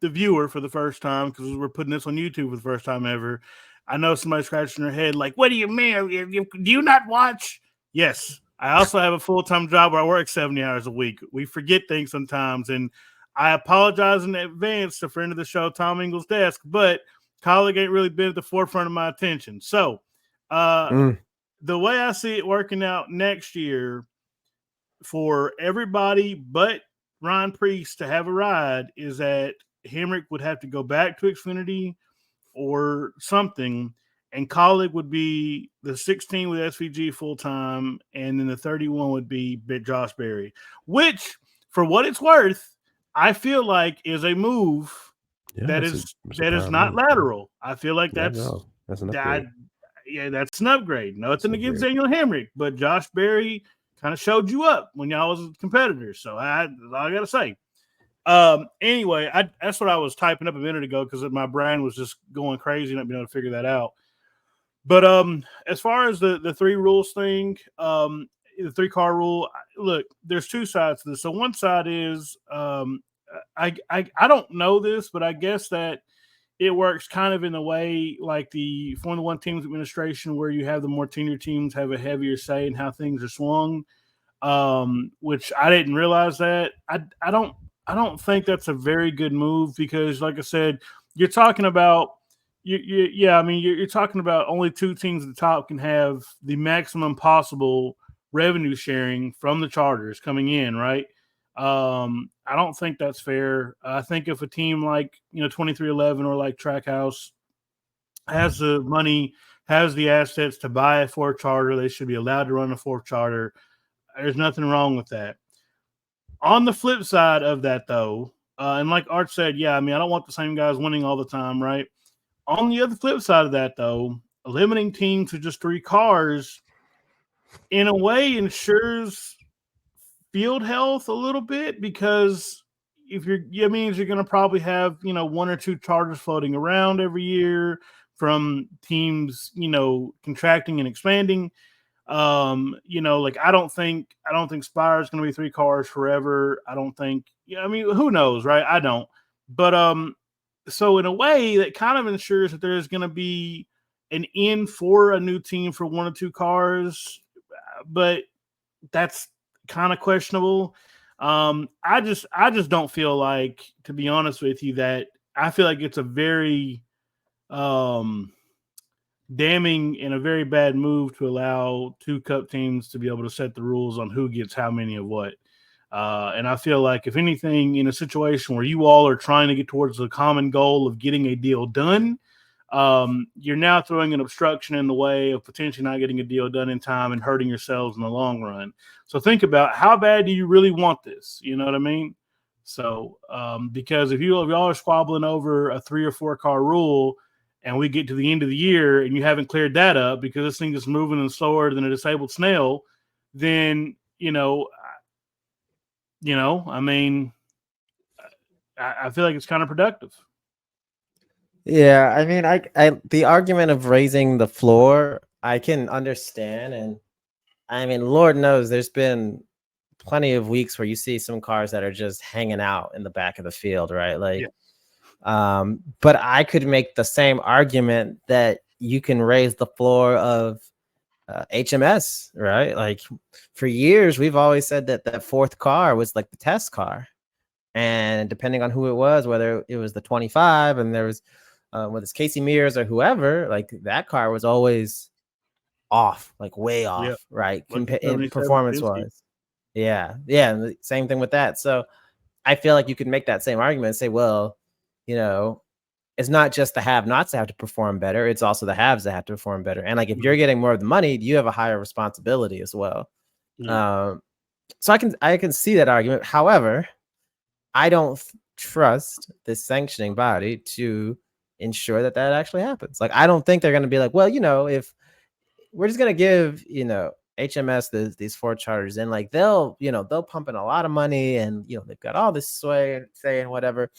viewer for the first time, because we're putting this on YouTube for the first time ever, I know somebody's scratching their head like, what do you mean? Do you not watch? Yes. I also have a full-time job where I work 70 hours a week. We forget things sometimes, and I apologize in advance to friend of the show, Tom Ingles' desk, but colleague ain't really been at the forefront of my attention. So the way I see it working out next year for everybody but Ryan Priest to have a ride is that Hemrick would have to go back to Xfinity or something, and Colleague would be the 16 with SVG full-time, and then the 31 would be Josh Berry, which, for what it's worth, I feel like is a move that is not lateral. I feel like that's an upgrade. That's an upgrade. Nothing against Daniel Hemrick, but Josh Berry kind of showed you up when y'all was competitors. So that's all I got to say. Anyway, that's what I was typing up a minute ago because my brain was just going crazy, not being able to figure that out. But as far as the 3 rules thing, the 3-car rule, look, there's 2 sides to this. So one side is I don't know this, but I guess that it works kind of in a way like the Formula One teams administration, where you have the more tenured teams have a heavier say in how things are swung, which I didn't realize that. I don't think that's a very good move because, like I said, you're talking about you're talking about only 2 teams at the top can have the maximum possible revenue sharing from the charters coming in, right? I don't think that's fair. I think if a team like 2311 or like Trackhouse has the money, has the assets to buy a fourth charter, they should be allowed to run a fourth charter. There's nothing wrong with that. On the flip side of that, though, and like Art said, yeah, I mean, I don't want the same guys winning all the time, right? On the other flip side of that, though, limiting teams to just 3 cars in a way ensures field health a little bit, because it means you're going to probably have 1 or 2 charters floating around every year from teams contracting and expanding. Like I don't think Spire is going to be 3 cars forever. I don't think. I mean, who knows, right? I don't. But so in a way, that kind of ensures that there's going to be an in for a new team for 1 or 2 cars, but that's kind of questionable. I just don't feel like, to be honest with you, that I feel like it's a very damning and a very bad move to allow 2 cup teams to be able to set the rules on who gets how many of what. And I feel like, if anything, in a situation where you all are trying to get towards the common goal of getting a deal done, you're now throwing an obstruction in the way of potentially not getting a deal done in time and hurting yourselves in the long run. So think about, how bad do you really want this? You know what I mean? So because if y'all are squabbling over a 3 or 4 car rule, and we get to the end of the year and you haven't cleared that up because this thing is moving and slower than a disabled snail, then I mean, I feel like it's counterproductive. Yeah, I mean, I the argument of raising the floor, I can understand, and I mean, Lord knows there's been plenty of weeks where you see some cars that are just hanging out in the back of the field, right? Like, yeah. But I could make the same argument that you can raise the floor of HMS, right? Like, for years, we've always said that that 4th car was like the test car, and depending on who it was, whether it was the 25 and there was whether it's Casey Mears or whoever, like that car was always off, like way off, yep. Right? Performance wise. Yeah. Same thing with that. So I feel like you could make that same argument and say, well, it's not just the have-nots that have to perform better, it's also the haves that have to perform better. And like, if you're getting more of the money, you have a higher responsibility as well. So I can see that argument. However, I don't trust this sanctioning body to ensure that actually happens. Like, I don't think they're going to be like, well, if we're just going to give, HMS these 4 charters, and like they'll pump in a lot of money, and they've got all this sway and whatever.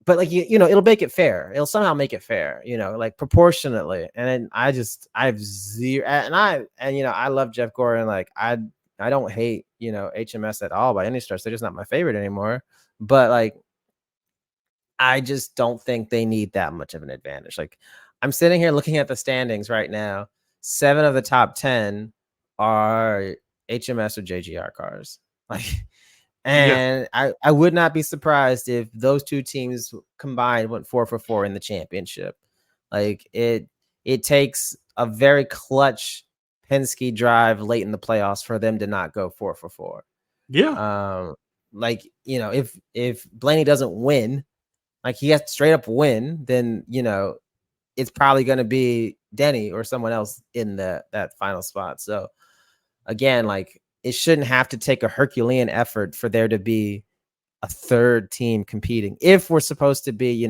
But like, it'll make it fair. It'll somehow make it fair, like proportionately. And I've zero, and I love Jeff Gordon. Like, I don't hate, HMS at all by any stretch. They're just not my favorite anymore. But like, I just don't think they need that much of an advantage. Like, I'm sitting here looking at the standings right now. 7 of the top 10 are HMS or JGR cars. Like, and yeah. I would not be surprised if those 2 teams combined went 4 for 4 in the championship. Like, it takes a very clutch Penske drive late in the playoffs for them to not go 4 for 4. Yeah. Like, if Blaney doesn't win, like he has to straight up win, then it's probably going to be Denny or someone else in that final spot. So again, like, it shouldn't have to take a Herculean effort for there to be a 3rd team competing. If we're supposed to be,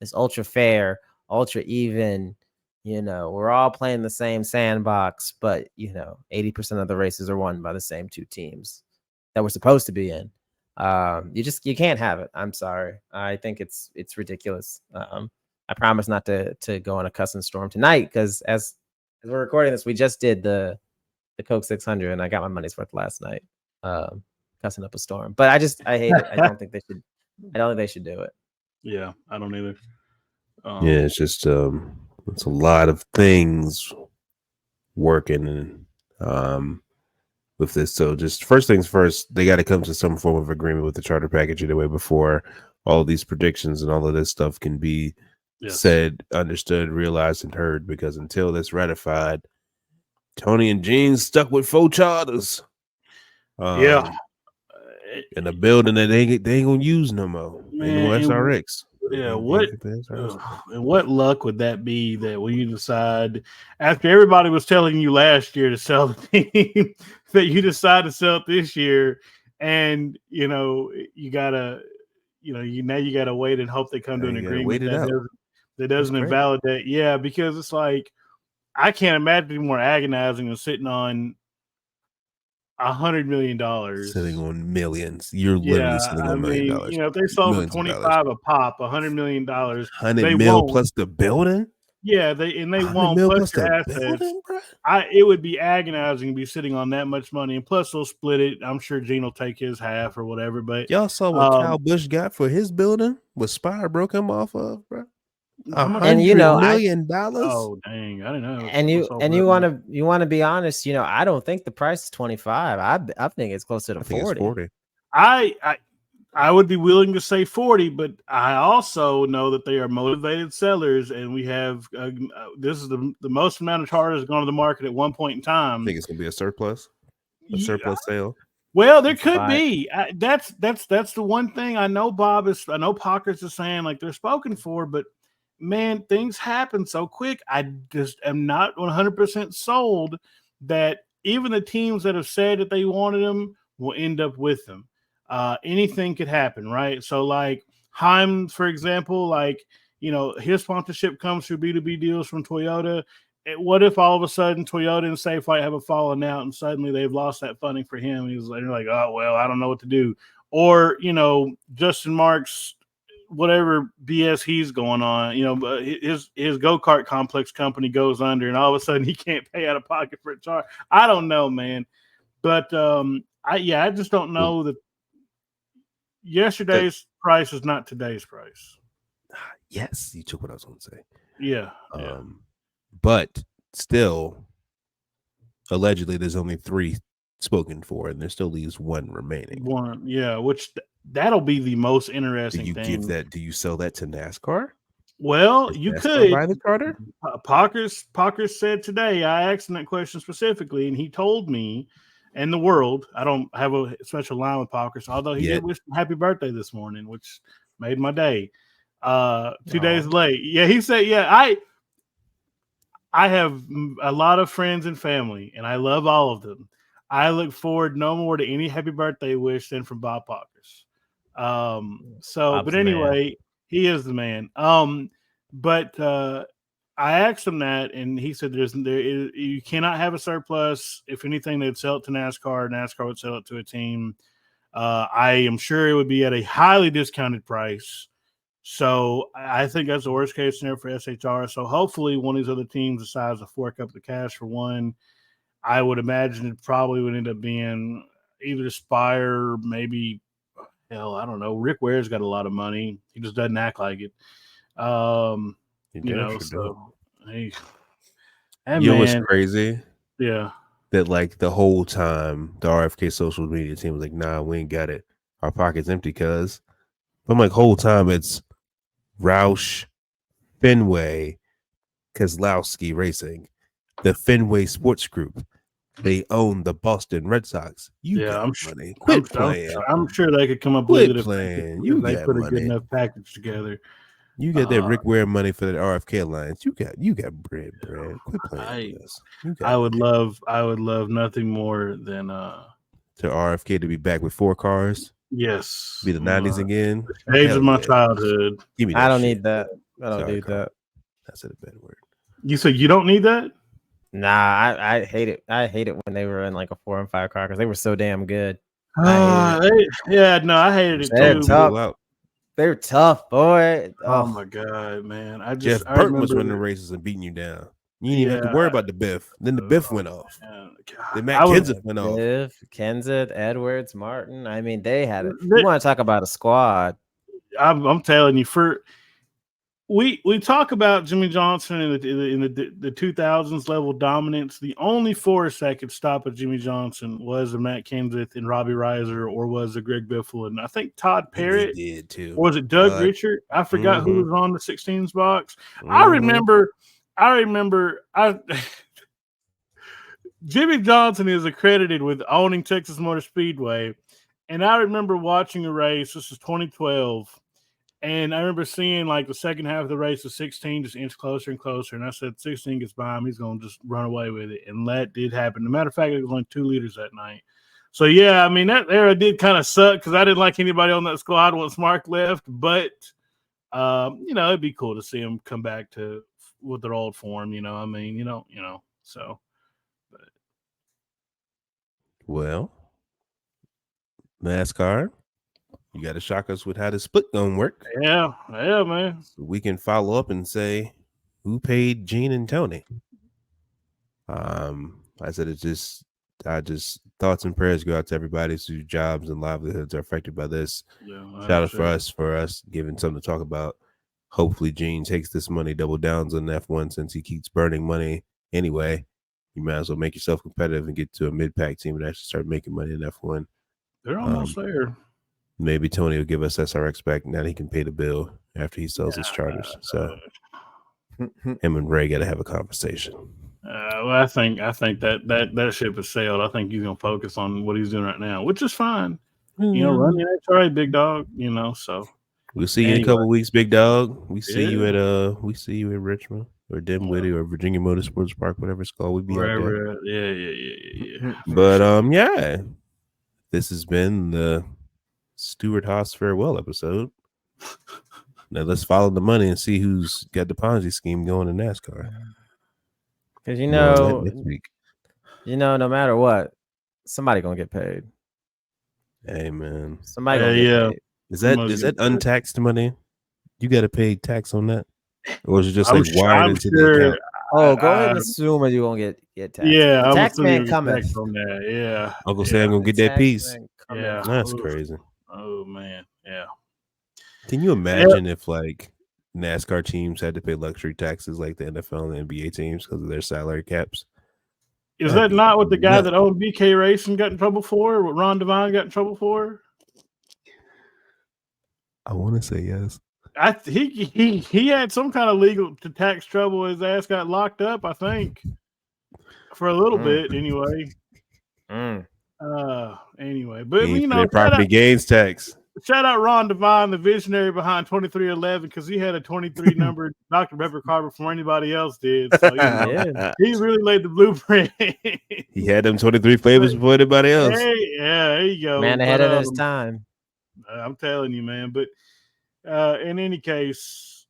this ultra fair, ultra even, we're all playing the same sandbox, but 80% of the races are won by the same 2 teams that we're supposed to be in. You can't have it. I'm sorry. I think it's ridiculous. I promise not to go on a cussing storm tonight, because as we're recording this, we just did the Coke 600, and I got my money's worth last night, cussing up a storm. But I hate it. I don't think they should do it. Yeah, I don't either. Yeah, it's just it's a lot of things working with this. So just first things first, they got to come to some form of agreement with the charter package anyway before all these predictions and all of this stuff can be said, understood, realized, and heard. Because until that's ratified, Tony and Gene stuck with 4 charters. Yeah. In a building that they ain't gonna use no more. Man, no SRX. Yeah, and what luck would that be that when you decide after everybody was telling you last year to sell the team that you decide to sell it this year, and you gotta you gotta wait and hope they come to an agreement that doesn't invalidate. Yeah, because it's like I can't imagine anything more agonizing than sitting on $100 million. Sitting on millions. You're literally sitting on $1 million. If they sold for 25 a pop, $100 million, $100 million plus the building. Yeah, they won't plus your assets. Building, it would be agonizing to be sitting on that much money, and plus they'll split it. I'm sure Gene will take his half or whatever. But y'all saw what Kyle Busch got for his building? What Spire broke him off of, bro? $100 million. Oh dang, I didn't know. And you want to be honest. I don't think the price is 25. I think it's closer to 40. I would be willing to say 40, but I also know that they are motivated sellers, and we have this is the most amount of charters gone to the market at one point in time. I think it's gonna be a surplus sale. Well, there could be. That's the one thing I know. I know Pockers is saying like they're spoken for, but man, things happen so quick. I just am not 100% sold that even the teams that have said that they wanted them will end up with them. Anything could happen, right? So, like Heim, for example, his sponsorship comes through B2B deals from Toyota. What if all of a sudden Toyota and Safelite have a falling out and suddenly they've lost that funding for him? And they're like, oh, well, I don't know what to do. Or, Justin Marks, whatever BS he's going on, his go-kart complex company goes under and all of a sudden he can't pay out of pocket for a charge. I don't know, man. But I just don't know that yesterday's price is not today's price. Yes, you took what I was going to say. Yeah. But still, allegedly, there's only 3 spoken for, and there still leaves 1 remaining. Which that'll be the most interesting thing. Do you sell that to NASCAR? Well, you could buy the charter. Pockers said today. I asked him that question specifically, and he told me, and the world. I don't have a special line with Pockers, although he did wish him happy birthday this morning, which made my day. 2 days late. Yeah, he said. Yeah, I have a lot of friends and family, and I love all of them. I look forward no more to any happy birthday wish than from Bob Pockers. But anyway, he is the man. But I asked him that, and he said you cannot have a surplus. If anything, they'd sell it to NASCAR. NASCAR would sell it to a team. I am sure it would be at a highly discounted price. So I think that's the worst case scenario for SHR. So hopefully one of these other teams decides to fork up the cash for one. I would imagine it probably would end up being either Spire, maybe, hell, I don't know. Rick Ware's got a lot of money. He just doesn't act like it. So hey, what's crazy? Yeah. That like the whole time the RFK social media team was like, nah, we ain't got it. Our pocket's empty, cuz. But I'm like, whole time it's Roush, Fenway, Keselowski Racing, the Fenway Sports Group. They own the Boston Red Sox. I'm money. Quit playing. I'm sure they could come up with it if they put a good enough package together. You get that Rick Ware money for the RFK Alliance. You got bread. Quit playing with us. I would love nothing more than to RFK to be back with 4 cars. Yes. Be the 90s again. Age of my childhood. Give me that. I don't need that. I don't need that. That's a bad word. You said you don't need that? Nah, I hate it. I hate it when they were in like a 4 and 5 car because they were so damn good. I hated it too. Tough. They're tough, boy. Oh my god, man! Jeff Burton was winning races and beating you down. You didn't even have to worry about the Biff. Then the Biff went off. Then Matt Kenseth went off. Biff, Kenseth, Edwards, Martin. I mean, they had it. You want to talk about a squad? I'm telling you, we talk about Jimmy Johnson in the 2000s level dominance. The only force that could stop a Jimmy Johnson was a Matt Kenseth and Robbie Reiser, or was a Greg Biffle, and I think Todd Parrott did too. Or was it Doug Richard? I forgot who was on the 16s box. I remember. Jimmy Johnson is accredited with owning Texas Motor Speedway. And I remember watching a race. This is 2012. And I remember seeing like the second half of the race of 16 just inch closer and closer. And I said, 16 gets by him. He's going to just run away with it. And that did happen. As a matter of fact, it was only 2 liters that night. So, yeah, I mean, that era did kind of suck because I didn't like anybody on that squad once Mark left. But, it'd be cool to see him come back to with their old form. I mean, so. But. Well, NASCAR, you got to shock us with how the split gonna work. Yeah, man. So we can follow up and say who paid Gene and Tony. I said I just thoughts and prayers go out to everybody whose jobs and livelihoods are affected by this. Yeah, shout out for us giving something to talk about. Hopefully Gene takes this money, double downs on F1 since he keeps burning money anyway. You might as well make yourself competitive and get to a mid-pack team and actually start making money in F1. They're almost there. Maybe Tony will give us SRX back now that he can pay the bill after he sells his charters. So him and Ray got to have a conversation. Well, I think that ship has sailed. I think he's gonna focus on what he's doing right now, which is fine. Run the NHRA, big dog. So we'll see you in a couple weeks, big dog. We see you at Richmond or Dinwiddie or Virginia Motorsports Park, whatever it's called. We'll be out there. Yeah. But this has been the Stewart-Haas farewell episode. Now let's follow the money and see who's got the Ponzi scheme going in NASCAR. Because no matter what, somebody gonna get paid. Hey man, somebody gonna get paid. Is that untaxed money? You got to pay tax on that, or is it just wired into the account? Oh, go ahead and assume you're gonna get taxed. Yeah, the tax man coming on that. Yeah, Uncle Sam gonna get that piece. Yeah, that's crazy. Oh man, yeah. Can you imagine if like NASCAR teams had to pay luxury taxes like the NFL and the NBA teams because of their salary caps? Is that not what the guy that owned BK Racing got in trouble for? What Ron Devine got in trouble for? I want to say yes. He had some kind of legal to tax trouble. His ass got locked up, I think, for a little bit anyway. Anyway, but property gains tax. Shout out Ron Devine, the visionary behind 2311, because he had a 23 number Dr. Pepper carver before anybody else did. So he really laid the blueprint. He had them 23 flavors before anybody else. Hey, yeah, there you go. Man ahead of his time. I'm telling you, man. But in any case,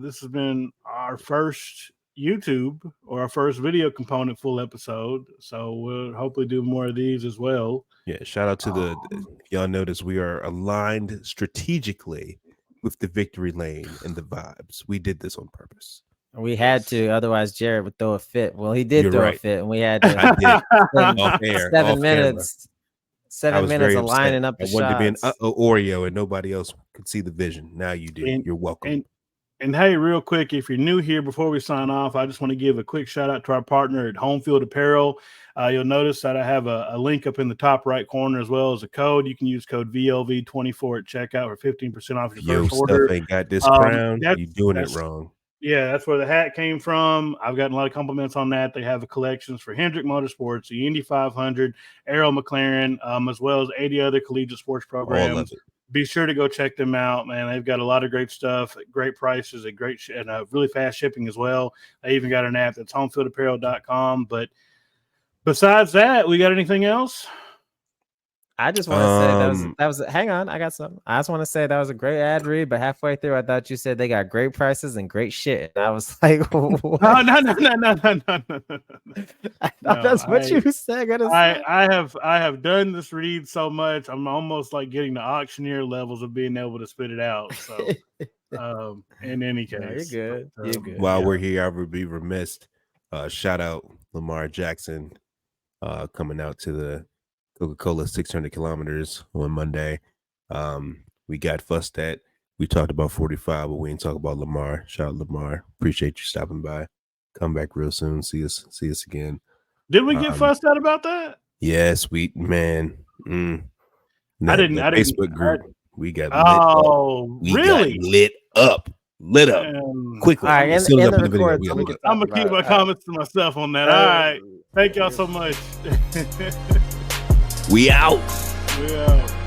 this has been our first YouTube or our first video component full episode. So we'll hopefully do more of these as well. Yeah, shout out to y'all notice we are aligned strategically with the victory lane and the vibes. We did this on purpose. We had to, otherwise Jared would throw a fit. Well, he did throw a fit, and we had to off air, 7 minutes. 7 minutes of lining up the shots. I wanted to be an Oreo, and nobody else could see the vision. Now you do. You're welcome. And hey, real quick, if you're new here, before we sign off, I just want to give a quick shout out to our partner at Home Field Apparel. You'll notice that I have a link up in the top right corner as well as a code. You can use code VLV24 at checkout for 15% off your first order. Stuff ain't got this crown. You're doing it wrong. Yeah, that's where the hat came from. I've gotten a lot of compliments on that. They have the collections for Hendrick Motorsports, the Indy 500, Arrow McLaren, as well as 80 other collegiate sports programs. All of it. Be sure to go check them out, man. They've got a lot of great stuff, great prices, and really fast shipping as well. They even got an app that's homefieldapparel.com. But besides that, we got anything else? I just want to say that was hang on, I got something. I just want to say that was a great ad read, but halfway through I thought you said they got great prices and great shit. And I was like, what? No. That's what you said. I have done this read so much, I'm almost like getting the auctioneer levels of being able to spit it out. So in any case, you're good. While we're here, I would be remiss. Shout out Lamar Jackson coming out to the Coca-Cola 600 kilometers on Monday. We got fussed at. We talked about 45, but we ain't talk about Lamar. Shout out Lamar. Appreciate you stopping by. Come back real soon. See us again. Did we get fussed at about that? Yes, man. I didn't. Facebook group. We got really lit up. Quickly. All right, I'm gonna keep my comments to myself on that. All right. Thank y'all so much. We out. We out.